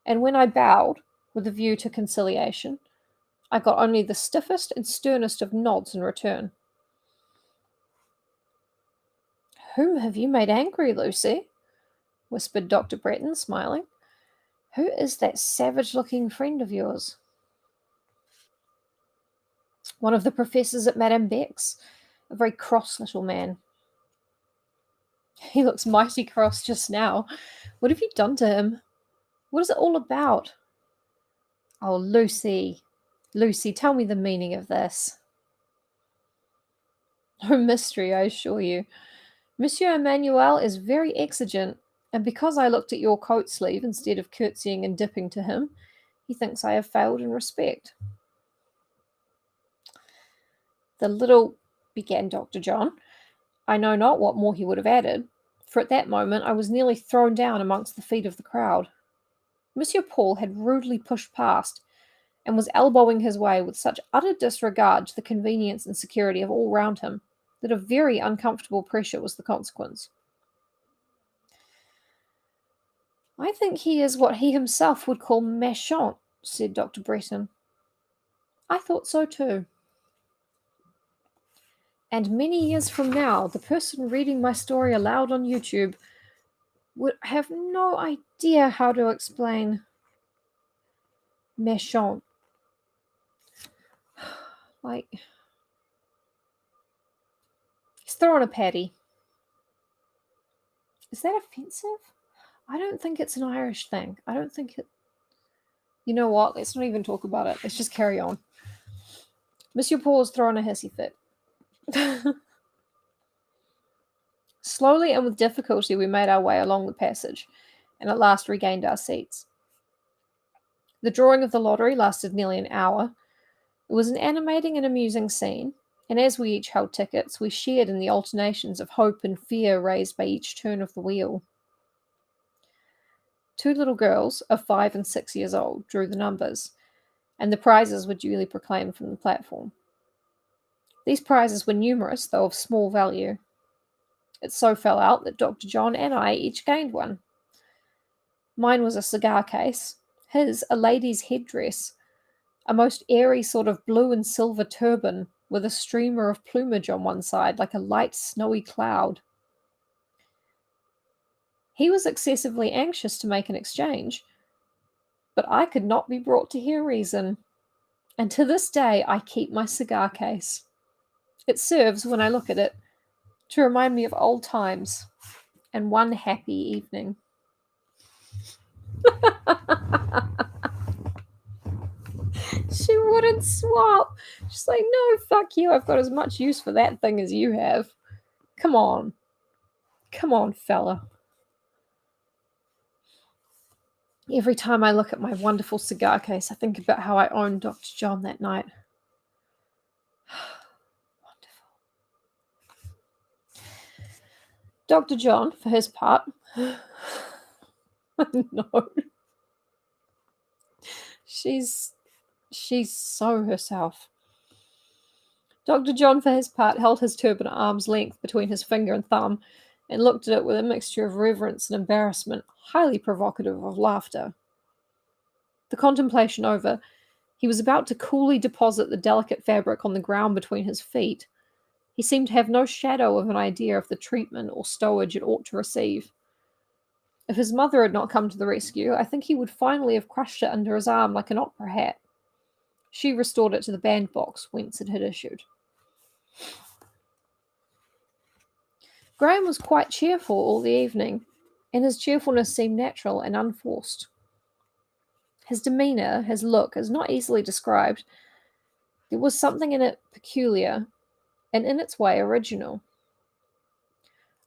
and when I bowed, with a view to conciliation, I got only the stiffest and sternest of nods in return. "Whom have you made angry, Lucy?" whispered Dr. Bretton, smiling. "Who is that savage-looking friend of yours?" "One of the professors at Madame Beck's, a very cross little man." "He looks mighty cross just now. What have you done to him? What is it all about?" "Oh, Lucy, Lucy, tell me the meaning of this." "No mystery, I assure you. Monsieur Emmanuel is very exigent, and because I looked at your coat sleeve instead of curtsying and dipping to him, he thinks I have failed in respect." "The little—" began Dr. John. I know not what more he would have added, for at that moment I was nearly thrown down amongst the feet of the crowd. Monsieur Paul had rudely pushed past, and was elbowing his way with such utter disregard to the convenience and security of all round him, that a very uncomfortable pressure was the consequence. "I think he is what he himself would call méchant," said Dr. Bretton. "I thought so too. And many years from now, the person reading my story aloud on YouTube would have no idea how to explain méchant. Like, he's throwing a patty. Is that offensive? I don't think it's an Irish thing. I don't think it... You know what? Let's not even talk about it. Let's just carry on. Monsieur Paul's throwing a hissy fit. Slowly and with difficulty we made our way along the passage, and at last regained our seats. The drawing of the lottery lasted nearly an hour. It was an animating and amusing scene, and as we each held tickets, we shared in the alternations of hope and fear raised by each turn of the wheel. 2 little girls of 5 and 6 years old drew the numbers, and the prizes were duly proclaimed from the platform. These prizes were numerous, though of small value. It so fell out that Dr. John and I each gained one. Mine was a cigar case, his a lady's headdress, a most airy sort of blue and silver turban with a streamer of plumage on one side like a light snowy cloud. He was excessively anxious to make an exchange, but I could not be brought to hear reason, and to this day I keep my cigar case. It serves, when I look at it, to remind me of old times and one happy evening. She wouldn't swap. She's like, "No, fuck you. I've got as much use for that thing as you have. Come on. Come on, fella." Every time I look at my wonderful cigar case, I think about how I owned Dr. John that night. Wonderful. Dr. John, for his part... No. She's so herself. Dr. John, for his part, held his turban at arm's length between his finger and thumb, and looked at it with a mixture of reverence and embarrassment, highly provocative of laughter. The contemplation over, he was about to coolly deposit the delicate fabric on the ground between his feet. He seemed to have no shadow of an idea of the treatment or stowage it ought to receive. If his mother had not come to the rescue, I think he would finally have crushed it under his arm like an opera hat. She restored it to the bandbox whence it had issued. Graham was quite cheerful all the evening, and his cheerfulness seemed natural and unforced. His demeanour, his look, is not easily described. There was something in it peculiar, and in its way original.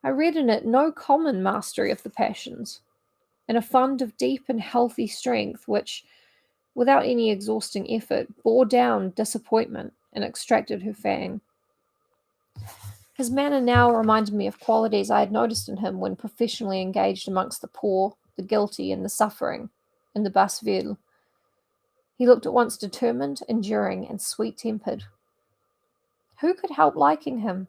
I read in it no common mastery of the passions. and a fund of deep and healthy strength which, without any exhausting effort, bore down disappointment and extracted her fang. His manner now reminded me of qualities I had noticed in him when professionally engaged amongst the poor, the guilty, and the suffering in the Basse Ville. He looked at once determined, enduring, and sweet-tempered. Who could help liking him?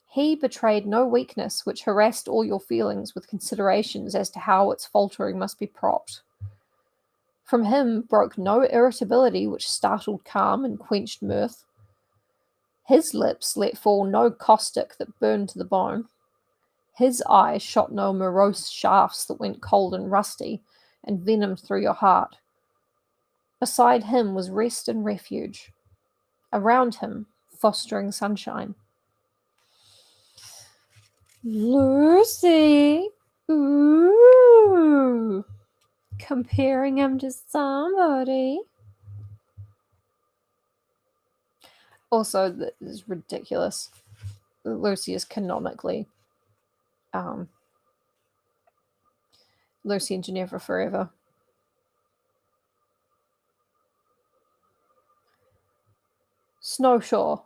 He betrayed no weakness which harassed all your feelings with considerations as to how its faltering must be propped. From him broke no irritability which startled calm and quenched mirth. His lips let fall no caustic that burned to the bone. His eyes shot no morose shafts that went cold and rusty and venomed through your heart. Beside him was rest and refuge. Around him, fostering sunshine. Lucy! Ooh! Comparing him to somebody. Also, this is ridiculous. Lucy is canonically Lucy and Ginevra forever. Snowshaw.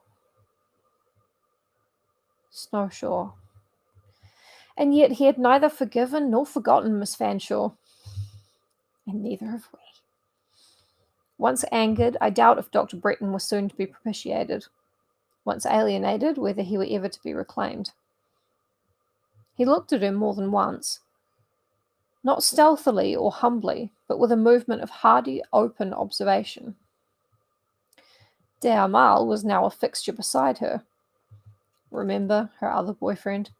And yet he had neither forgiven nor forgotten Miss Fanshawe. And neither have we. Once angered, I doubt if Dr. Bretton was soon to be propitiated. Once alienated, whether he were ever to be reclaimed. He looked at her more than once. Not stealthily or humbly, but with a movement of hardy, open observation. De Amal was now a fixture beside her. Remember, her other boyfriend.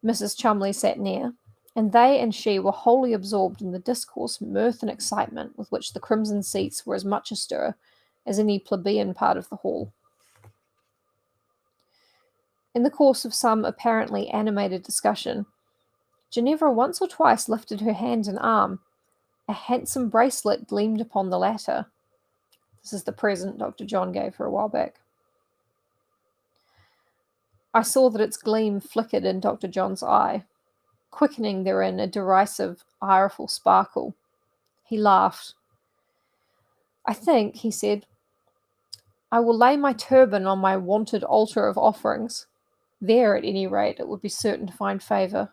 Mrs. Chumley sat near, and they and she were wholly absorbed in the discourse, mirth, and excitement with which the crimson seats were as much astir as any plebeian part of the hall. In the course of some apparently animated discussion, Ginevra once or twice lifted her hand and arm. A handsome bracelet gleamed upon the latter. This is the present Dr. John gave her a while back. I saw that its gleam flickered in Dr. John's eye, quickening therein a derisive, ireful sparkle. He laughed. I think, he said, I will lay my turban on my wonted altar of offerings. There, at any rate, it would be certain to find favour.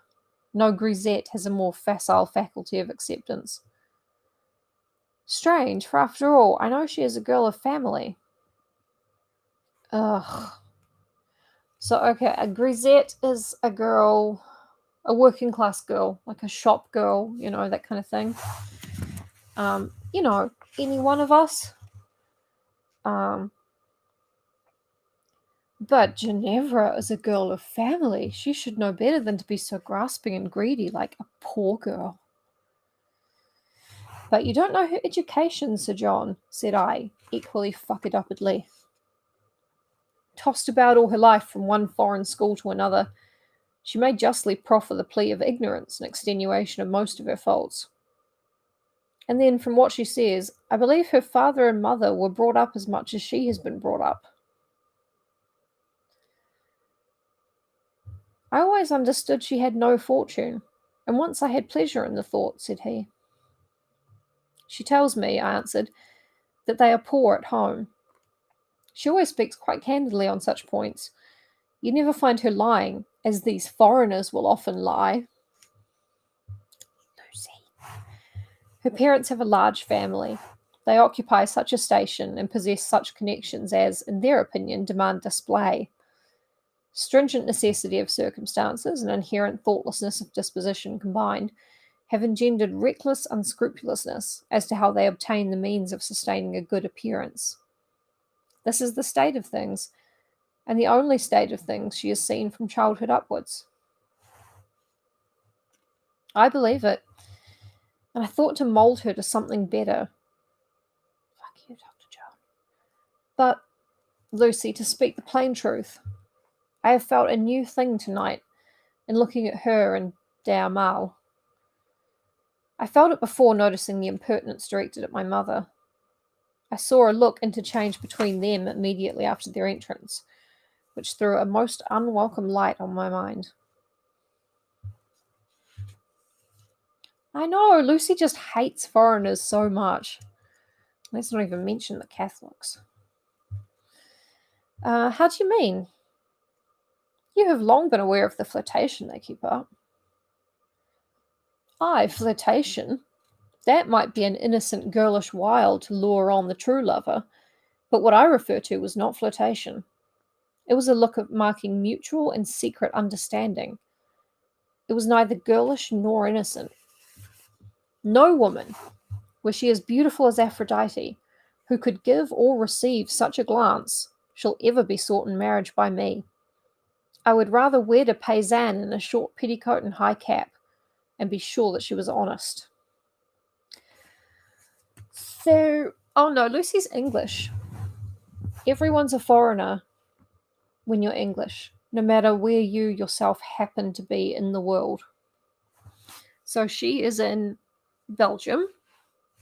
No grisette has a more facile faculty of acceptance. Strange, for after all, I know she is a girl of family. Ugh. So, okay, a grisette is a girl, a working class girl, like a shop girl, that kind of thing. Any one of us. But Ginevra is a girl of family. She should know better than to be so grasping and greedy like a poor girl. But you don't know her education, Sir John, said I, equally fuck-it-upedly. Tossed about all her life from one foreign school to another, she may justly proffer the plea of ignorance and extenuation of most of her faults. And then, from what she says, I believe her father and mother were brought up as much as she has been brought up. I always understood she had no fortune, and once I had pleasure in the thought, said he. She tells me, I answered, that they are poor at home. She always speaks quite candidly on such points. You never find her lying, as these foreigners will often lie. Lucy. Her parents have a large family. They occupy such a station and possess such connections as, in their opinion, demand display. Stringent necessity of circumstances and inherent thoughtlessness of disposition combined have engendered reckless unscrupulousness as to how they obtain the means of sustaining a good appearance. This is the state of things, and the only state of things she has seen from childhood upwards. I believe it, and I thought to mould her to something better. Fuck you, Dr. John. But, Lucy, to speak the plain truth, I have felt a new thing tonight in looking at her and de Amal. I felt it before noticing the impertinence directed at my mother. I saw a look interchanged between them immediately after their entrance, which threw a most unwelcome light on my mind. I know, Lucy just hates foreigners so much. Let's not even mention the Catholics. How do you mean? You have long been aware of the flirtation they keep up. Aye, flirtation. That might be an innocent girlish wile to lure on the true lover, but what I refer to was not flirtation. It was a look of marking mutual and secret understanding. It was neither girlish nor innocent. No woman, were she as beautiful as Aphrodite, who could give or receive such a glance, shall ever be sought in marriage by me. I would rather wed a paysanne in a short petticoat and high cap, and be sure that she was honest. So, oh no, Lucy's English. Everyone's a foreigner when you're English, no matter where you yourself happen to be in the world. So she is in Belgium,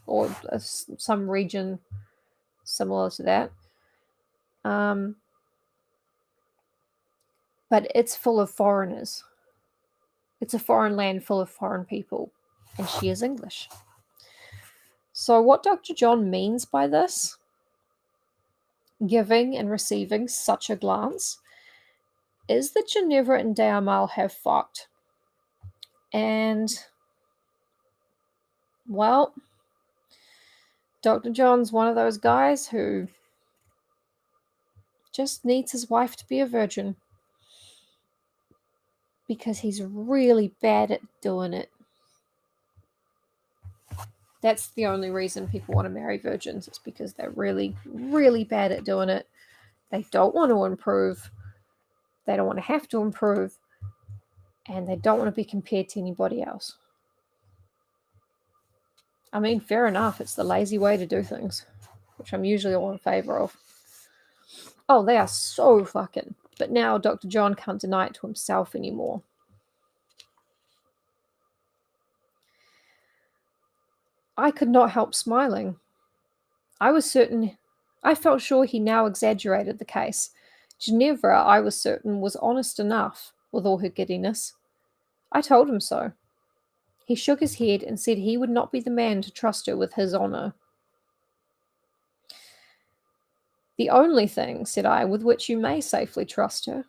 or some region similar to that. But it's full of foreigners. It's a foreign land full of foreign people, and she is English. So what Dr. John means by this, giving and receiving such a glance, is that Ginevra and de Amal have fucked. And, well, Dr. John's one of those guys who just needs his wife to be a virgin. Because he's really bad at doing it. That's the only reason people want to marry virgins. It's because they're really, really bad at doing it. They don't want to improve. They don't want to have to improve. And they don't want to be compared to anybody else. I mean, fair enough. It's the lazy way to do things, which I'm usually all in favor of. Oh, they are so fucking. But now Dr. John can't deny it to himself anymore. I could not help smiling. I felt sure he now exaggerated the case. Ginevra, I was certain, was honest enough, with all her giddiness. I told him so. He shook his head and said he would not be the man to trust her with his honour. The only thing, said I, with which you may safely trust her.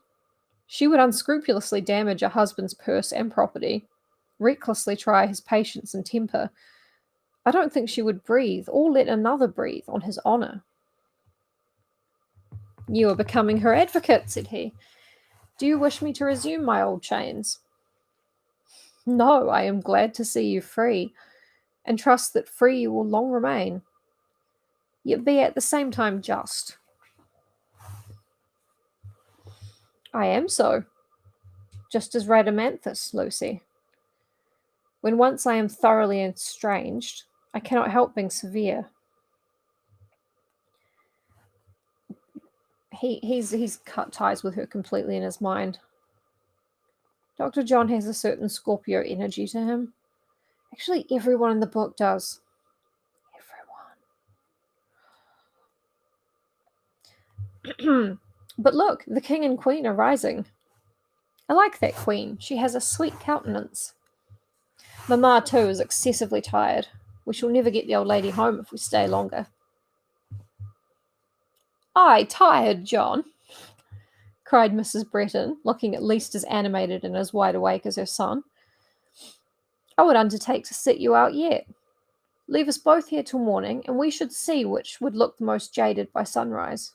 She would unscrupulously damage a husband's purse and property, recklessly try his patience and temper. I don't think she would breathe, or let another breathe, on his honour. You are becoming her advocate, said he. Do you wish me to resume my old chains? No, I am glad to see you free, and trust that free you will long remain, yet be at the same time just. I am so, just as Rhadamanthus, Lucy. When once I am thoroughly estranged, I cannot help being severe. He's cut ties with her completely in his mind. Dr. John has a certain Scorpio energy to him. Actually, everyone in the book does. Everyone. But look, the king and queen are rising. I like that queen. She has a sweet countenance. Mamma, too, is excessively tired. We shall never get the old lady home if we stay longer. Aye, tired, John, cried Mrs. Bretton, looking at least as animated and as wide awake as her son. I would undertake to sit you out yet. Leave us both here till morning, and we should see which would look the most jaded by sunrise.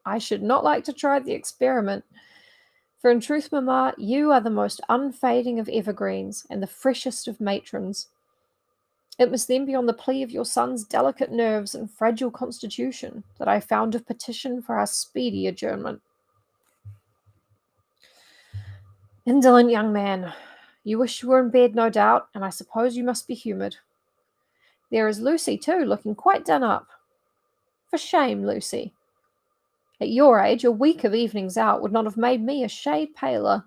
I should not like to try the experiment, for in truth, mamma, you are the most unfading of evergreens and the freshest of matrons. It must then be on the plea of your son's delicate nerves and fragile constitution that I found a petition for our speedy adjournment. Indolent young man, you wish you were in bed, no doubt, and I suppose you must be humoured. There is Lucy, too, looking quite done up. For shame, Lucy. At your age, a week of evenings out would not have made me a shade paler.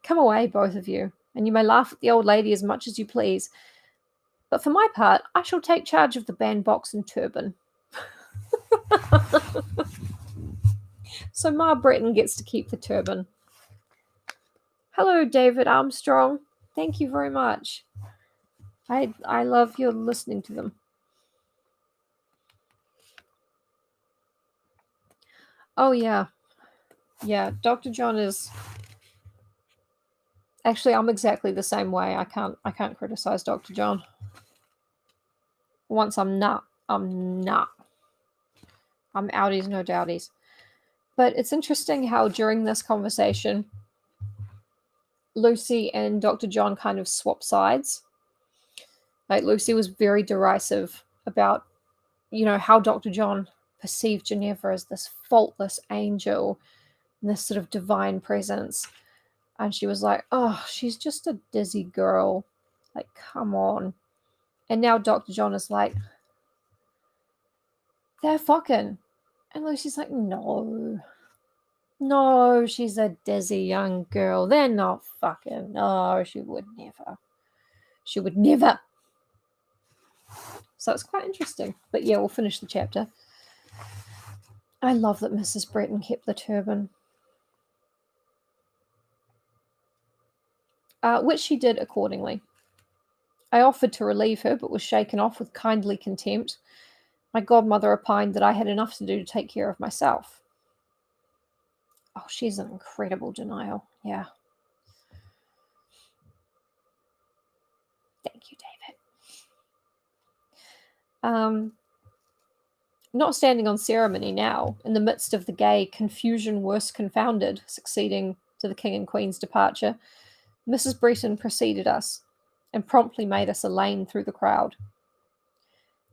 Come away, both of you, and you may laugh at the old lady as much as you please. But for my part, I shall take charge of the bandbox and turban. So Ma Bretton gets to keep the turban. Hello, David Armstrong. Thank you very much. I love your listening to them. Oh yeah. Yeah, Dr. John is actually I'm exactly the same way. I can't criticize Dr. John. Once I'm not. I'm outies, no doubties. But it's interesting how during this conversation, Lucy and Dr. John kind of swap sides. Like Lucy was very derisive about, how Dr. John perceived Ginevra as this faultless angel and this sort of divine presence. And she was like, oh, she's just a dizzy girl. Like, come on. And now Dr. John is like, they're fucking. And Lucy's like, no. No, she's a dizzy young girl. They're not fucking. No, she would never. She would never. So it's quite interesting. But yeah, we'll finish the chapter. I love that Mrs. Breton kept the turban. Which she did accordingly. I offered to relieve her, but was shaken off with kindly contempt. My godmother opined that I had enough to do to take care of myself. Oh, she's an incredible denial. Yeah. Thank you, David. Not standing on ceremony now, in the midst of the gay confusion worse confounded succeeding to the King and Queen's departure, Mrs. Breton preceded us and promptly made us a lane through the crowd.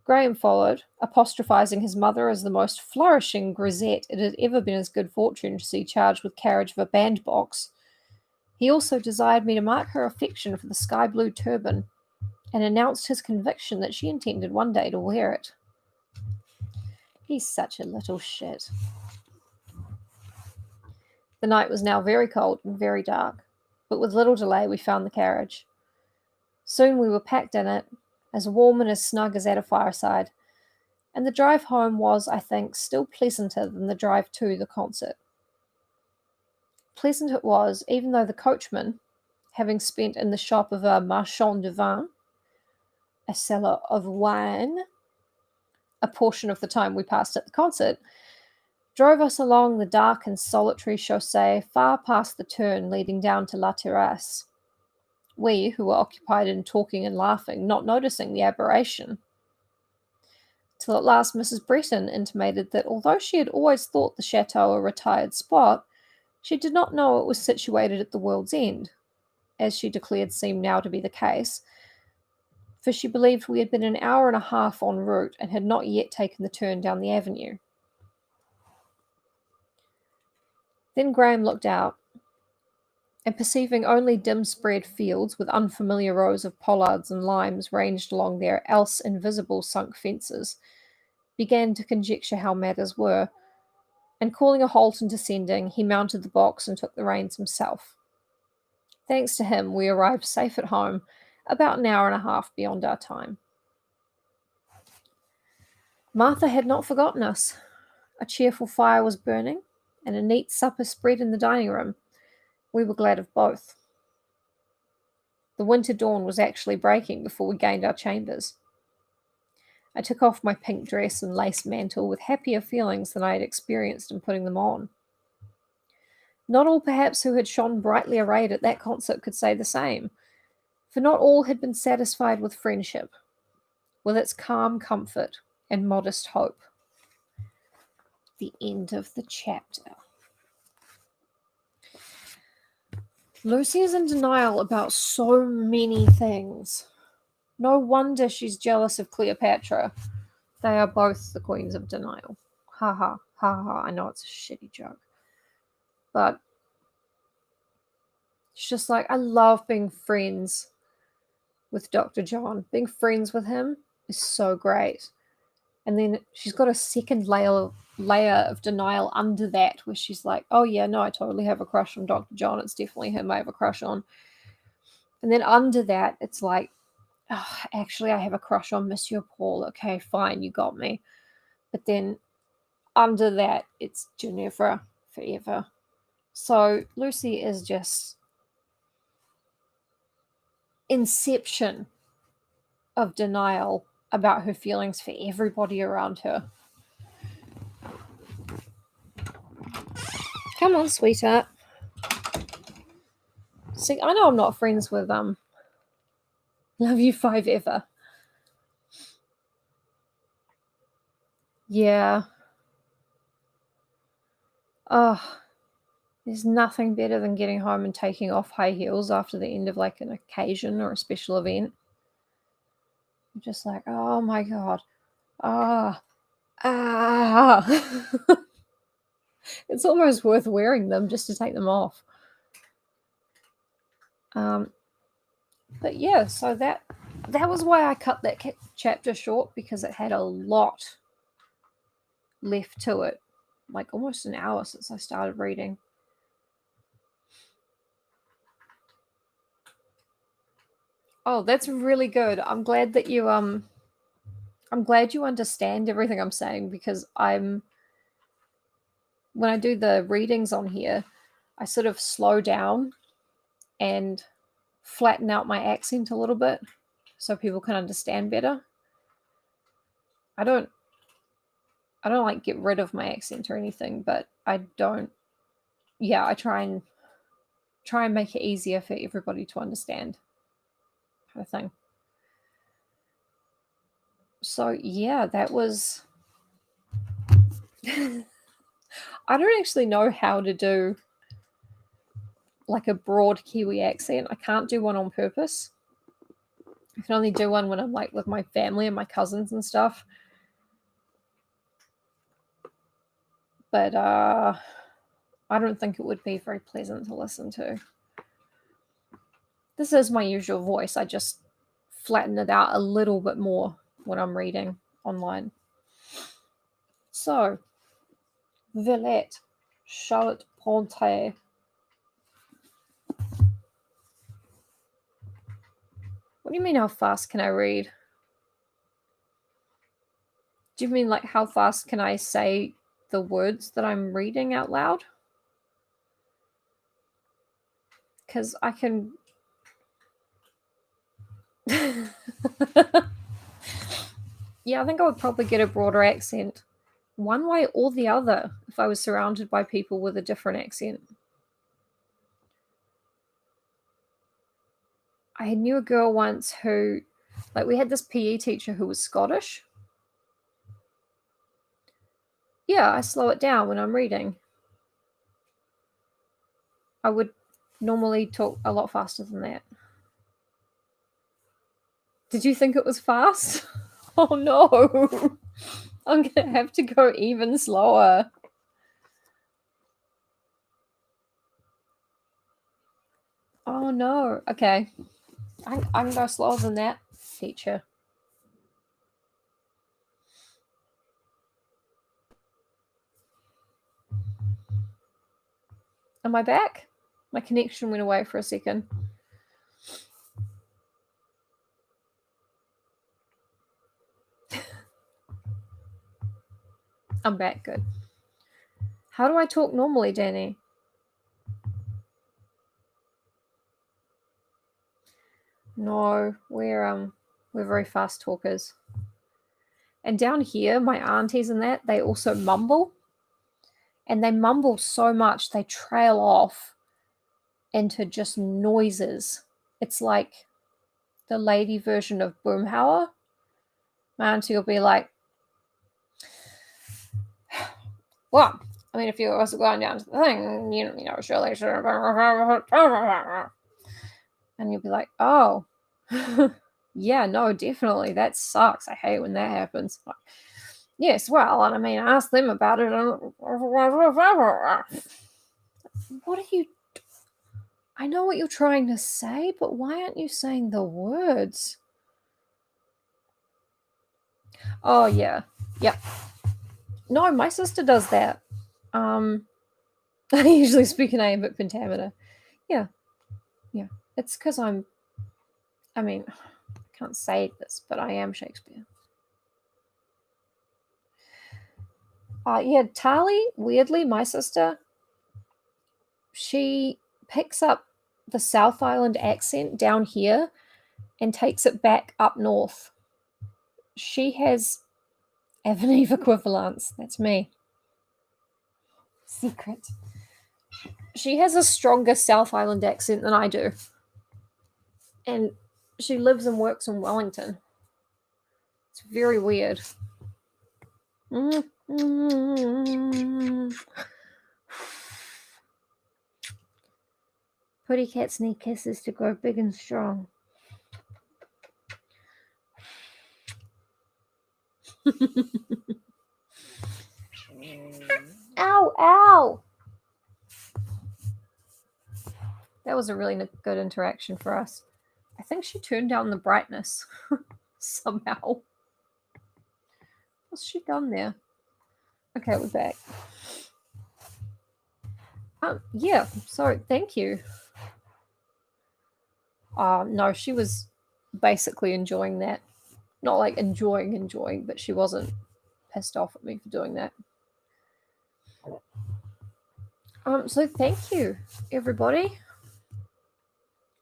Graham followed, apostrophizing his mother as the most flourishing grisette it had ever been his good fortune to see charged with carriage of a bandbox. He also desired me to mark her affection for the sky blue turban, and announced his conviction that she intended one day to wear it. He's such a little shit. The night was now very cold and very dark, but with little delay we found the carriage. Soon we were packed in it, as warm and as snug as at a fireside, and the drive home was, I think, still pleasanter than the drive to the concert. Pleasant it was, even though the coachman, having spent in the shop of a marchand de vin, a seller of wine, a portion of the time we passed at the concert, drove us along the dark and solitary chaussee far past the turn leading down to La Terrasse. We, who were occupied in talking and laughing, not noticing the aberration. Till at last Mrs. Breton intimated that although she had always thought the chateau a retired spot, she did not know it was situated at the world's end, as she declared seemed now to be the case, for she believed we had been an hour and a half en route and had not yet taken the turn down the avenue. Then Graham looked out, and perceiving only dim-spread fields with unfamiliar rows of pollards and limes ranged along their else invisible sunk fences, began to conjecture how matters were, and calling a halt and descending, he mounted the box and took the reins himself. Thanks to him, we arrived safe at home, about an hour and a half beyond our time. Martha had not forgotten us. A cheerful fire was burning, and a neat supper spread in the dining room. We were glad of both. The winter dawn was actually breaking before we gained our chambers. I took off my pink dress and lace mantle with happier feelings than I had experienced in putting them on. Not all, perhaps, who had shone brightly arrayed at that concert could say the same, for not all had been satisfied with friendship, with its calm comfort and modest hope. The end of the chapter. Lucy is in denial about so many things. No wonder she's jealous of Cleopatra. They are both the queens of denial. Ha ha, ha ha. I know it's a shitty joke. But it's just like, I love being friends with Dr. John. Being friends with him is so great. And then she's got a second layer of denial under that, where she's like, oh yeah, no, I totally have a crush on Dr. John. It's definitely him I have a crush on. And then under that, it's like, oh, actually, I have a crush on Monsieur Paul. Okay, fine, you got me. But then under that, it's Ginevra forever. So Lucy is just inception of denial about her feelings for everybody around her. Come on, sweetheart. See, I know I'm not friends with Love You 5 ever. Yeah. Oh, there's nothing better than getting home and taking off high heels after the end of like an occasion or a special event. I'm just like, oh my God. Ah. It's almost worth wearing them just to take them off. But yeah, so that was why I cut that chapter short, because it had a lot left to it. Like almost an hour since I started reading. Oh, that's really good. I'm glad that you understand everything I'm saying, because when I do the readings on here, I sort of slow down and flatten out my accent a little bit so people can understand better. I don't like get rid of my accent or anything, but I try and make it easier for everybody to understand, kind of thing. So yeah, that was I don't actually know how to do like a broad Kiwi accent. I can't do one on purpose. I can only do one when I'm like with my family and my cousins and stuff. But I don't think it would be very pleasant to listen to. This is my usual voice. I just flatten it out a little bit more when I'm reading online. So, Villette, Charlotte Ponte. What do you mean, how fast can I read? Do you mean like how fast can I say the words that I'm reading out loud? Because I can... Yeah, I think I would probably get a broader accent one way or the other if I was surrounded by people with a different accent. I knew a girl once who, like, we had this PE teacher who was Scottish. Yeah, I slow it down when I'm reading. I would normally talk a lot faster than that. Did you think it was fast? Oh no! I'm gonna have to go even slower. Oh no. Okay. I can go slower than that, teacher. Am I back? My connection went away for a second. I'm back. Good. How do I talk normally, Danny? No, we're very fast talkers. And down here, my aunties and that, they also mumble. And they mumble so much they trail off into just noises. It's like the lady version of Boomhauer. My auntie will be like, well, I mean, if you was going down to the thing, you know, surely should have. And you'll be like, oh, yeah, no, definitely. That sucks. I hate when that happens. Like, yes, well, and I mean, ask them about it. What are you... I know what you're trying to say, but why aren't you saying the words? Oh, yeah. Yep. No, my sister does that. I usually speak in iambic pentameter. Yeah. Yeah. It's because I mean, I can't say this, but I am Shakespeare. Yeah, Tali, weirdly, my sister, she picks up the South Island accent down here, and takes it back up north. She has Avenue equivalence. That's me. Secret. She has a stronger South Island accent than I do. And she lives and works in Wellington. It's very weird. Pretty cats need kisses to grow big and strong. Ow, ow! That was a really good interaction for us. I think she turned down the brightness somehow. What's she done there? Okay, we're back. Yeah, so thank you. No, she was basically enjoying that. Not like enjoying, but she wasn't pissed off at me for doing that. So thank you, everybody.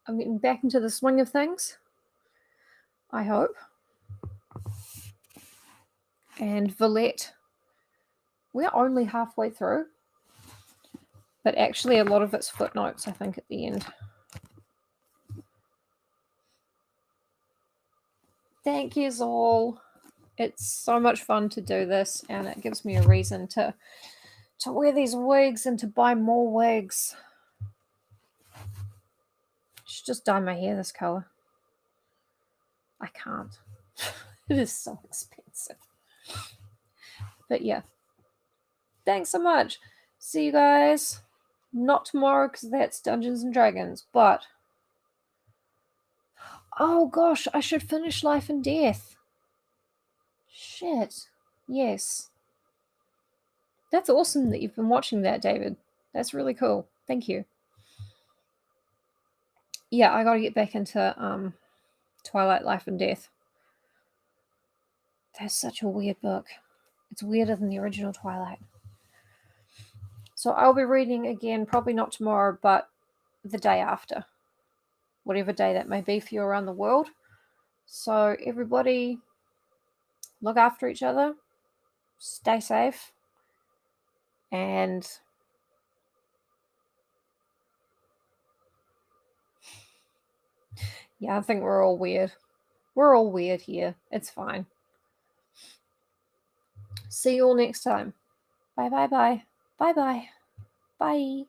I'm getting back into the swing of things, I hope. And Villette, we're only halfway through, but actually a lot of it's footnotes, I think, at the end. Thank you all. It's so much fun to do this, and it gives me a reason to wear these wigs and to buy more wigs. I should just dye my hair this color. I can't. It is so expensive. But yeah. Thanks so much. See you guys. Not tomorrow because that's Dungeons and Dragons, but oh gosh, I should finish Life and Death. Shit. Yes. That's awesome that you've been watching that, David. That's really cool. Thank you. Yeah, I gotta get back into Twilight Life and Death. That's such a weird book. It's weirder than the original Twilight. So I'll be reading again, probably not tomorrow, but the day after. Whatever day that may be for you around the world. So everybody, look after each other. Stay safe. And yeah, I think we're all weird. We're all weird here. It's fine. See you all next time. Bye, bye, bye. Bye, bye. Bye.